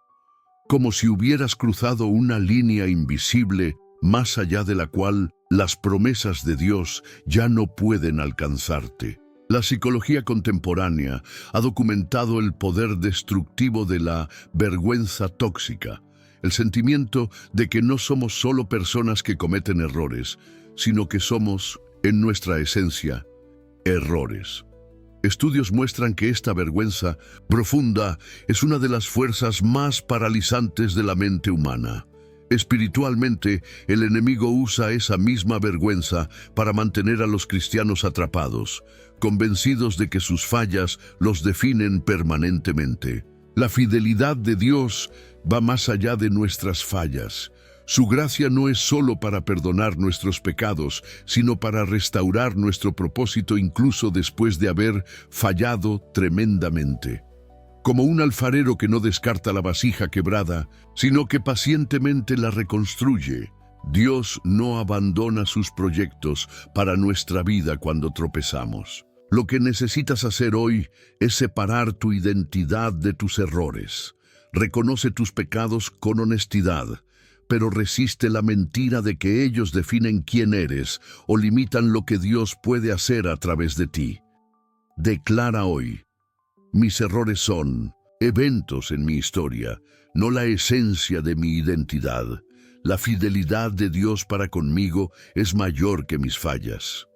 Como si hubieras cruzado una línea invisible más allá de la cual las promesas de Dios ya no pueden alcanzarte. La psicología contemporánea ha documentado el poder destructivo de la vergüenza tóxica, el sentimiento de que no somos solo personas que cometen errores, sino que somos, en nuestra esencia, errores. Estudios muestran que esta vergüenza profunda es una de las fuerzas más paralizantes de la mente humana. Espiritualmente, el enemigo usa esa misma vergüenza para mantener a los cristianos atrapados, convencidos de que sus fallas los definen permanentemente. La fidelidad de Dios va más allá de nuestras fallas. Su gracia no es solo para perdonar nuestros pecados, sino para restaurar nuestro propósito incluso después de haber fallado tremendamente. Como un alfarero que no descarta la vasija quebrada, sino que pacientemente la reconstruye, Dios no abandona sus proyectos para nuestra vida cuando tropezamos. Lo que necesitas hacer hoy es separar tu identidad de tus errores. Reconoce tus pecados con honestidad, pero resiste la mentira de que ellos definen quién eres o limitan lo que Dios puede hacer a través de ti. Declara hoy: mis errores son eventos en mi historia, no la esencia de mi identidad. La fidelidad de Dios para conmigo es mayor que mis fallas.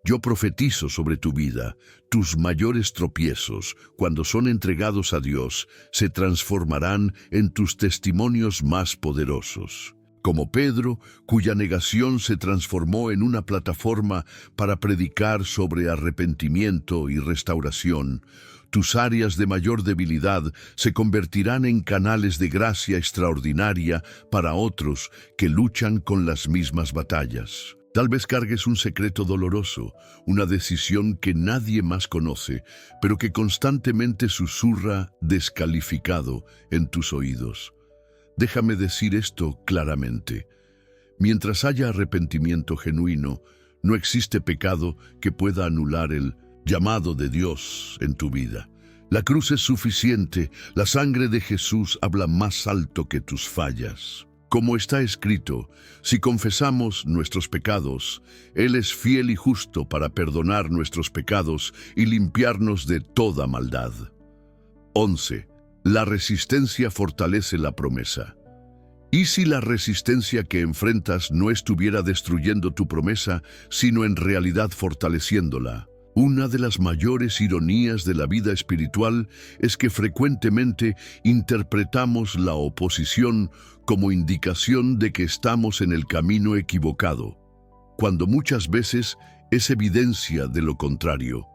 Yo profetizo sobre tu vida: tus mayores tropiezos, cuando son entregados a Dios, se transformarán en tus testimonios más poderosos. Como Pedro, cuya negación se transformó en una plataforma para predicar sobre arrepentimiento y restauración, tus áreas de mayor debilidad se convertirán en canales de gracia extraordinaria para otros que luchan con las mismas batallas. Tal vez cargues un secreto doloroso, una decisión que nadie más conoce, pero que constantemente susurra descalificado en tus oídos. Déjame decir esto claramente: mientras haya arrepentimiento genuino, no existe pecado que pueda anular el llamado de Dios en tu vida. La cruz es suficiente, la sangre de Jesús habla más alto que tus fallas. Como está escrito, si confesamos nuestros pecados, Él es fiel y justo para perdonar nuestros pecados y limpiarnos de toda maldad. 11. La resistencia fortalece la promesa. ¿Y si la resistencia que enfrentas no estuviera destruyendo tu promesa, sino en realidad fortaleciéndola? Una de las mayores ironías de la vida espiritual es que frecuentemente interpretamos la oposición como indicación de que estamos en el camino equivocado, cuando muchas veces es evidencia de lo contrario.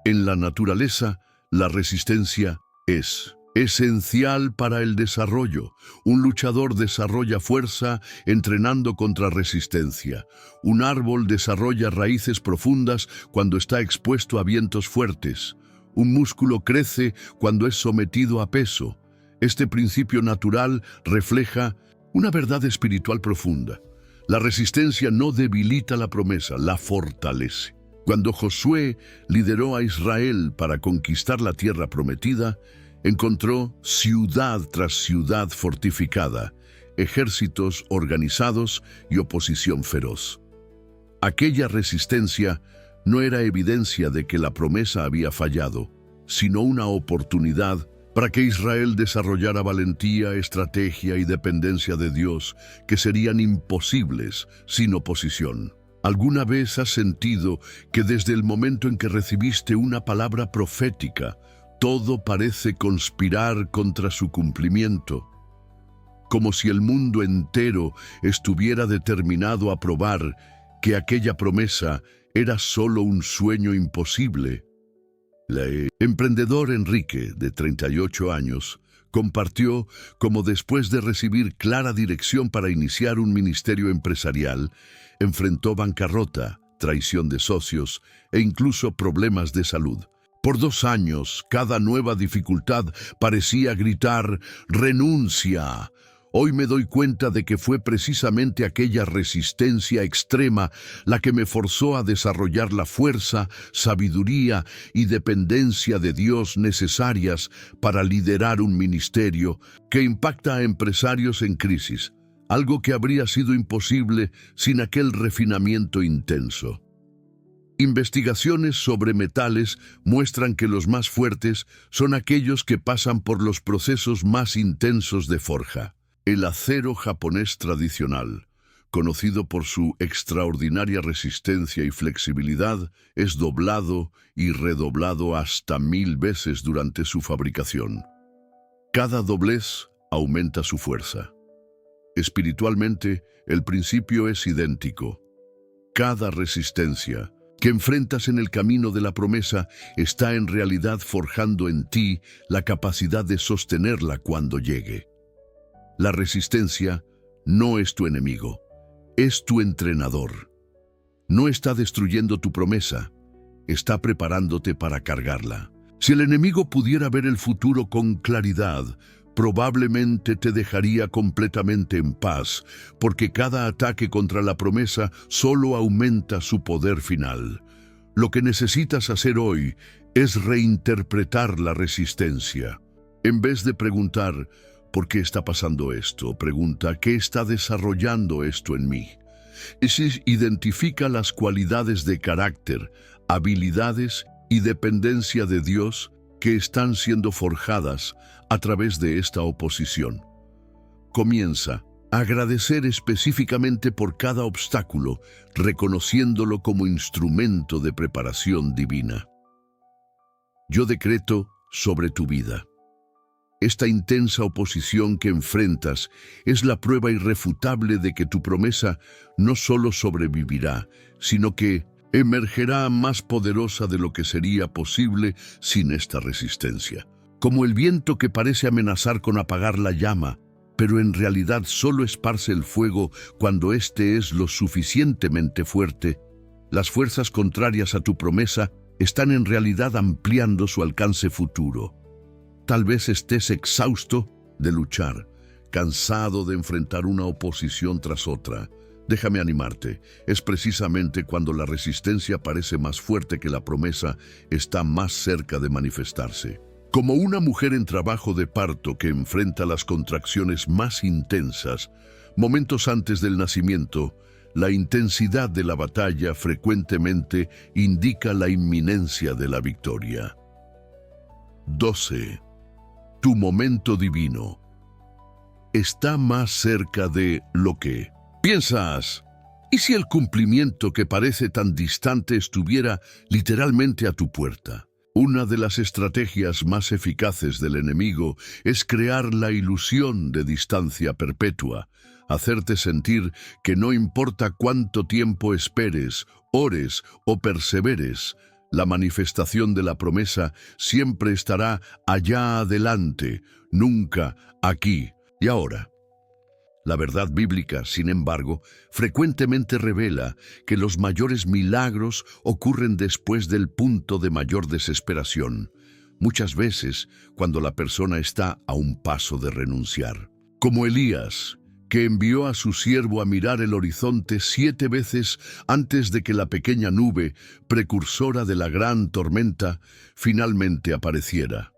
En la naturaleza, la resistencia es esencial para el desarrollo. Un luchador desarrolla fuerza entrenando contra resistencia. Un árbol desarrolla raíces profundas cuando está expuesto a vientos fuertes. Un músculo crece cuando es sometido a peso. Este principio natural refleja una verdad espiritual profunda. La resistencia no debilita la promesa, la fortalece. Cuando Josué lideró a Israel para conquistar la tierra prometida, encontró ciudad tras ciudad fortificada, ejércitos organizados y oposición feroz. Aquella resistencia no era evidencia de que la promesa había fallado, sino una oportunidad para que Israel desarrollara valentía, estrategia y dependencia de Dios que serían imposibles sin oposición. ¿Alguna vez has sentido que desde el momento en que recibiste una palabra profética, todo parece conspirar contra su cumplimiento? Como si el mundo entero estuviera determinado a probar que aquella promesa era solo un sueño imposible. El emprendedor Enrique, de 38 años, compartió cómo después de recibir clara dirección para iniciar un ministerio empresarial, enfrentó bancarrota, traición de socios e incluso problemas de salud. Por 2 años, cada nueva dificultad parecía gritar: ¡renuncia! Hoy me doy cuenta de que fue precisamente aquella resistencia extrema la que me forzó a desarrollar la fuerza, sabiduría y dependencia de Dios necesarias para liderar un ministerio que impacta a empresarios en crisis, algo que habría sido imposible sin aquel refinamiento intenso. Investigaciones sobre metales muestran que los más fuertes son aquellos que pasan por los procesos más intensos de forja. El acero japonés tradicional, conocido por su extraordinaria resistencia y flexibilidad, es doblado y redoblado hasta 1000 veces durante su fabricación. Cada doblez aumenta su fuerza. Espiritualmente, el principio es idéntico. Cada resistencia que enfrentas en el camino de la promesa está en realidad forjando en ti la capacidad de sostenerla cuando llegue. La resistencia no es tu enemigo, es tu entrenador. No está destruyendo tu promesa, está preparándote para cargarla. Si el enemigo pudiera ver el futuro con claridad, probablemente te dejaría completamente en paz, porque cada ataque contra la promesa solo aumenta su poder final. Lo que necesitas hacer hoy es reinterpretar la resistencia. En vez de preguntar, ¿por qué está pasando esto?, pregunta, ¿qué está desarrollando esto en mí? Y si identifica las cualidades de carácter, habilidades y dependencia de Dios que están siendo forjadas a través de esta oposición. Comienza a agradecer específicamente por cada obstáculo, reconociéndolo como instrumento de preparación divina. Yo decreto sobre tu vida. Esta intensa oposición que enfrentas es la prueba irrefutable de que tu promesa no solo sobrevivirá, sino que emergerá más poderosa de lo que sería posible sin esta resistencia. Como el viento que parece amenazar con apagar la llama, pero en realidad solo esparce el fuego cuando éste es lo suficientemente fuerte, las fuerzas contrarias a tu promesa están en realidad ampliando su alcance futuro. Tal vez estés exhausto de luchar, cansado de enfrentar una oposición tras otra. Déjame animarte, es precisamente cuando la resistencia parece más fuerte que la promesa está más cerca de manifestarse. Como una mujer en trabajo de parto que enfrenta las contracciones más intensas, momentos antes del nacimiento, la intensidad de la batalla frecuentemente indica la inminencia de la victoria. 12. Tu momento divino está más cerca de lo que piensas. ¿Y si el cumplimiento que parece tan distante estuviera literalmente a tu puerta? Una de las estrategias más eficaces del enemigo es crear la ilusión de distancia perpetua, hacerte sentir que no importa cuánto tiempo esperes, ores o perseveres, la manifestación de la promesa siempre estará allá adelante, nunca aquí y ahora. La verdad bíblica, sin embargo, frecuentemente revela que los mayores milagros ocurren después del punto de mayor desesperación, muchas veces cuando la persona está a un paso de renunciar. Como Elías, que envió a su siervo a mirar el horizonte 7 veces antes de que la pequeña nube, precursora de la gran tormenta, finalmente apareciera.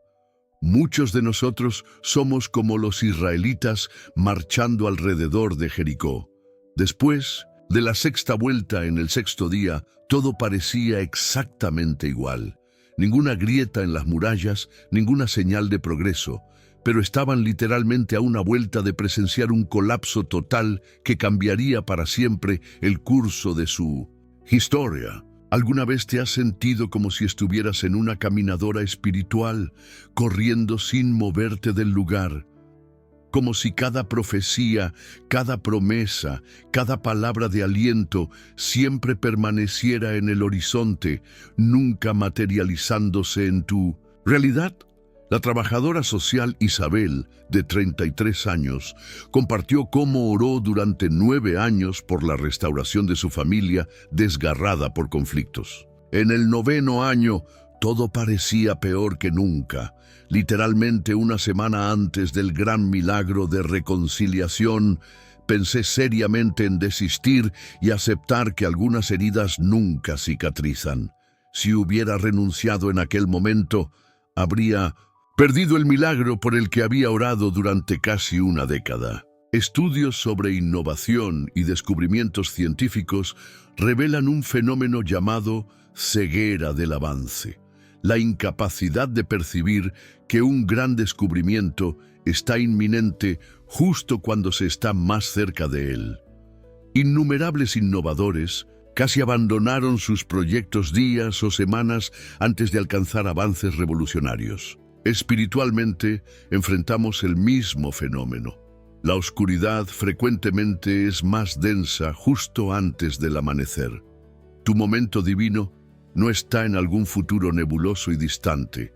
Muchos de nosotros somos como los israelitas marchando alrededor de Jericó. Después de la sexta vuelta en el sexto día, todo parecía exactamente igual. Ninguna grieta en las murallas, ninguna señal de progreso, pero estaban literalmente a una vuelta de presenciar un colapso total que cambiaría para siempre el curso de su historia. ¿Alguna vez te has sentido como si estuvieras en una caminadora espiritual, corriendo sin moverte del lugar? Como si cada profecía, cada promesa, cada palabra de aliento siempre permaneciera en el horizonte, nunca materializándose en tu realidad? La trabajadora social Isabel, de 33 años, compartió cómo oró durante 9 años por la restauración de su familia desgarrada por conflictos. En el 9º año, todo parecía peor que nunca. Literalmente una semana antes del gran milagro de reconciliación, pensé seriamente en desistir y aceptar que algunas heridas nunca cicatrizan. Si hubiera renunciado en aquel momento, habría perdido el milagro por el que había orado durante casi una década. Estudios sobre innovación y descubrimientos científicos revelan un fenómeno llamado ceguera del avance, la incapacidad de percibir que un gran descubrimiento está inminente justo cuando se está más cerca de él. Innumerables innovadores casi abandonaron sus proyectos días o semanas antes de alcanzar avances revolucionarios. Espiritualmente, enfrentamos el mismo fenómeno. La oscuridad frecuentemente es más densa justo antes del amanecer. Tu momento divino no está en algún futuro nebuloso y distante.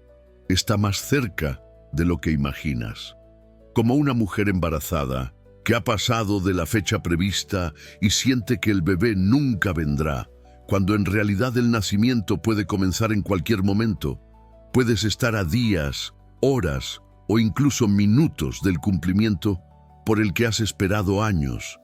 Está más cerca de lo que imaginas. Como una mujer embarazada que ha pasado de la fecha prevista y siente que el bebé nunca vendrá, cuando en realidad el nacimiento puede comenzar en cualquier momento. Puedes estar a días, horas o incluso minutos del cumplimiento por el que has esperado años.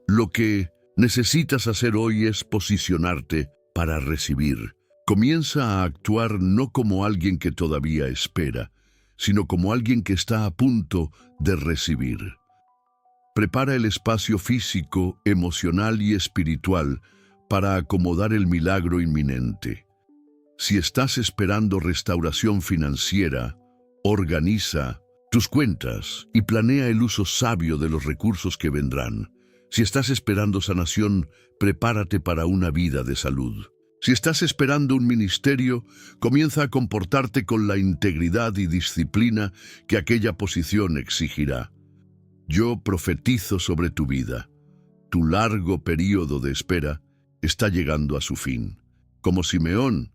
Lo que necesitas hacer hoy es posicionarte para recibir. Comienza a actuar no como alguien que todavía espera, sino como alguien que está a punto de recibir. Prepara el espacio físico, emocional y espiritual para acomodar el milagro inminente. Si estás esperando restauración financiera, organiza tus cuentas y planea el uso sabio de los recursos que vendrán. Si estás esperando sanación, prepárate para una vida de salud. Si estás esperando un ministerio, comienza a comportarte con la integridad y disciplina que aquella posición exigirá. Yo profetizo sobre tu vida. Tu largo período de espera está llegando a su fin. Como Simeón,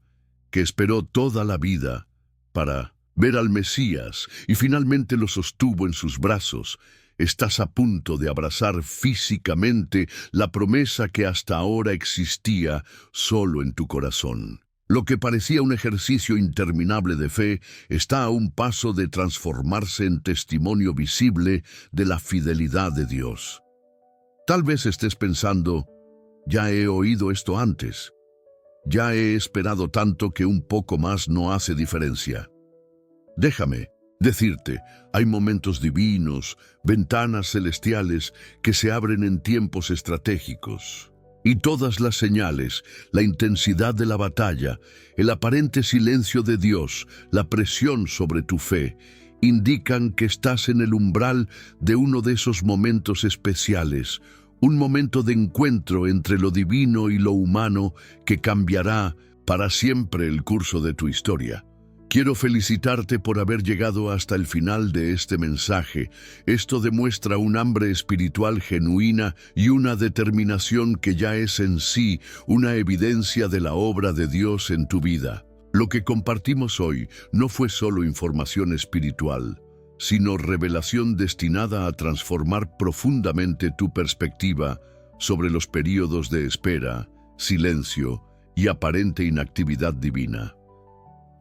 que esperó toda la vida para ver al Mesías y finalmente lo sostuvo en sus brazos, estás a punto de abrazar físicamente la promesa que hasta ahora existía solo en tu corazón. Lo que parecía un ejercicio interminable de fe está a un paso de transformarse en testimonio visible de la fidelidad de Dios. Tal vez estés pensando, ya he oído esto antes. Ya he esperado tanto que un poco más no hace diferencia. Déjame decirte, hay momentos divinos, ventanas celestiales que se abren en tiempos estratégicos. Y todas las señales, la intensidad de la batalla, el aparente silencio de Dios, la presión sobre tu fe, indican que estás en el umbral de uno de esos momentos especiales, un momento de encuentro entre lo divino y lo humano que cambiará para siempre el curso de tu historia. Quiero felicitarte por haber llegado hasta el final de este mensaje. Esto demuestra un hambre espiritual genuina y una determinación que ya es en sí una evidencia de la obra de Dios en tu vida. Lo que compartimos hoy no fue solo información espiritual, sino revelación destinada a transformar profundamente tu perspectiva sobre los períodos de espera, silencio y aparente inactividad divina.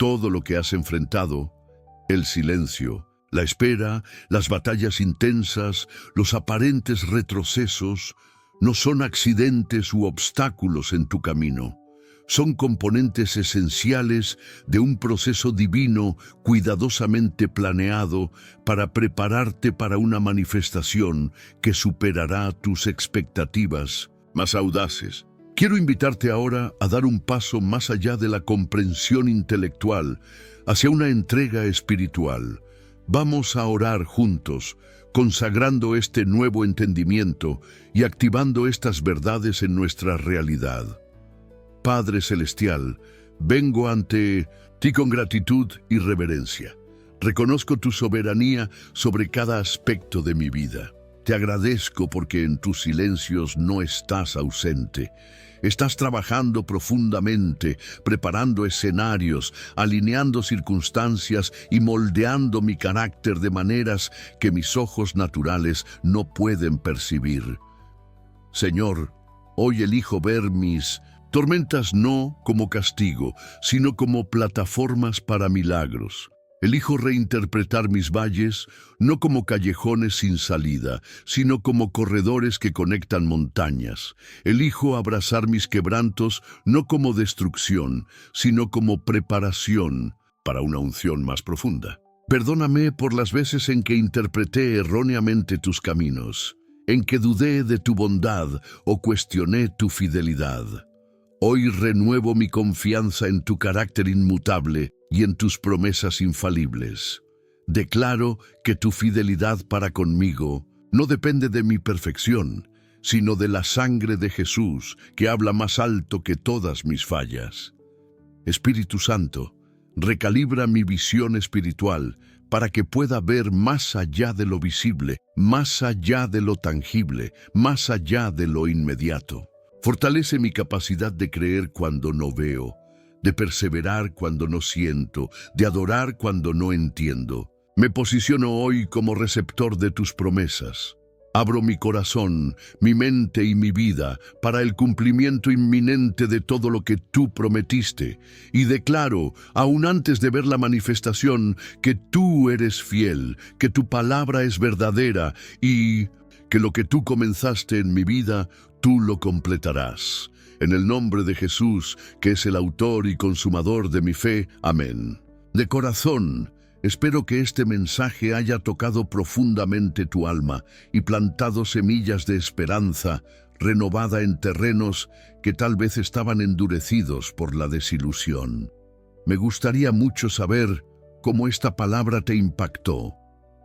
Todo lo que has enfrentado, el silencio, la espera, las batallas intensas, los aparentes retrocesos, no son accidentes u obstáculos en tu camino. Son componentes esenciales de un proceso divino cuidadosamente planeado para prepararte para una manifestación que superará tus expectativas más audaces. Quiero invitarte ahora a dar un paso más allá de la comprensión intelectual, hacia una entrega espiritual. Vamos a orar juntos, consagrando este nuevo entendimiento y activando estas verdades en nuestra realidad. Padre Celestial, vengo ante ti con gratitud y reverencia. Reconozco tu soberanía sobre cada aspecto de mi vida. Te agradezco porque en tus silencios no estás ausente. Estás trabajando profundamente, preparando escenarios, alineando circunstancias y moldeando mi carácter de maneras que mis ojos naturales no pueden percibir. Señor, hoy elijo ver mis tormentas no como castigo, sino como plataformas para milagros. Elijo reinterpretar mis valles no como callejones sin salida, sino como corredores que conectan montañas. Elijo abrazar mis quebrantos no como destrucción, sino como preparación para una unción más profunda. Perdóname por las veces en que interpreté erróneamente tus caminos, en que dudé de tu bondad o cuestioné tu fidelidad. Hoy renuevo mi confianza en tu carácter inmutable y en tus promesas infalibles. Declaro que tu fidelidad para conmigo no depende de mi perfección, sino de la sangre de Jesús, que habla más alto que todas mis fallas. Espíritu Santo, recalibra mi visión espiritual para que pueda ver más allá de lo visible, más allá de lo tangible, más allá de lo inmediato. Fortalece mi capacidad de creer cuando no veo, de perseverar cuando no siento, de adorar cuando no entiendo. Me posiciono hoy como receptor de tus promesas. Abro mi corazón, mi mente y mi vida para el cumplimiento inminente de todo lo que tú prometiste, y declaro, aún antes de ver la manifestación, que tú eres fiel, que tu palabra es verdadera y que lo que tú comenzaste en mi vida, tú lo completarás. En el nombre de Jesús, que es el autor y consumador de mi fe. Amén. De corazón, espero que este mensaje haya tocado profundamente tu alma y plantado semillas de esperanza renovada en terrenos que tal vez estaban endurecidos por la desilusión. Me gustaría mucho saber cómo esta palabra te impactó.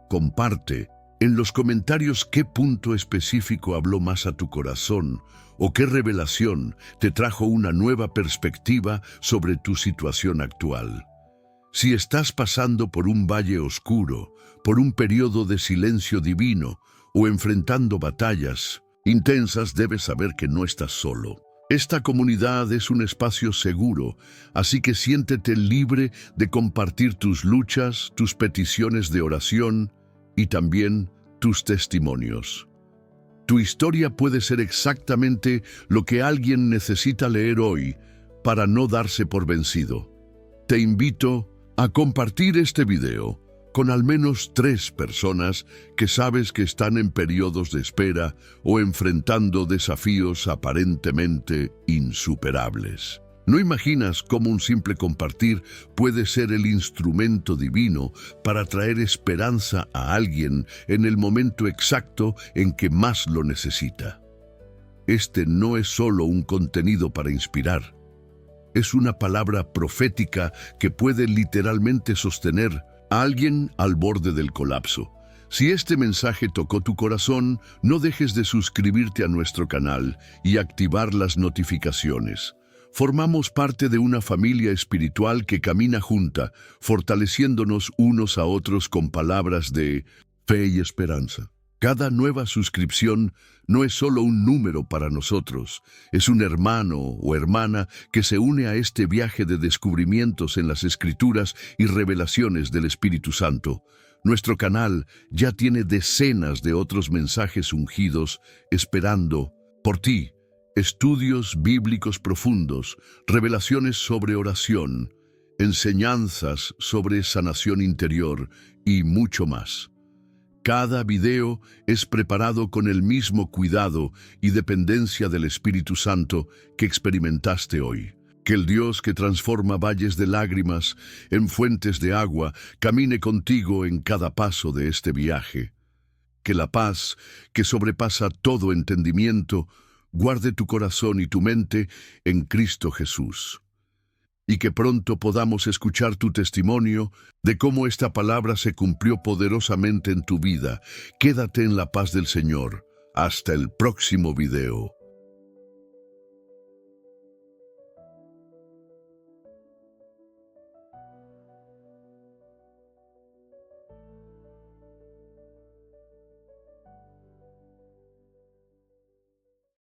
Comparte en los comentarios qué punto específico habló más a tu corazón o qué revelación te trajo una nueva perspectiva sobre tu situación actual. Si estás pasando por un valle oscuro, por un periodo de silencio divino o enfrentando batallas intensas, debes saber que no estás solo. Esta comunidad es un espacio seguro, así que siéntete libre de compartir tus luchas, tus peticiones de oración y también tus testimonios. Tu historia puede ser exactamente lo que alguien necesita leer hoy para no darse por vencido. Te invito a compartir este video con al menos 3 personas que sabes que están en periodos de espera o enfrentando desafíos aparentemente insuperables. ¿No imaginas cómo un simple compartir puede ser el instrumento divino para traer esperanza a alguien en el momento exacto en que más lo necesita? Este no es solo un contenido para inspirar. Es una palabra profética que puede literalmente sostener a alguien al borde del colapso. Si este mensaje tocó tu corazón, no dejes de suscribirte a nuestro canal y activar las notificaciones. Formamos parte de una familia espiritual que camina junta, fortaleciéndonos unos a otros con palabras de fe y esperanza. Cada nueva suscripción no es solo un número para nosotros, es un hermano o hermana que se une a este viaje de descubrimientos en las Escrituras y revelaciones del Espíritu Santo. Nuestro canal ya tiene decenas de otros mensajes ungidos esperando por ti. Estudios bíblicos profundos, revelaciones sobre oración, enseñanzas sobre sanación interior y mucho más. Cada video es preparado con el mismo cuidado y dependencia del Espíritu Santo que experimentaste hoy. Que el Dios que transforma valles de lágrimas en fuentes de agua camine contigo en cada paso de este viaje. Que la paz, que sobrepasa todo entendimiento, guarde tu corazón y tu mente en Cristo Jesús. Y que pronto podamos escuchar tu testimonio de cómo esta palabra se cumplió poderosamente en tu vida. Quédate en la paz del Señor. Hasta el próximo video.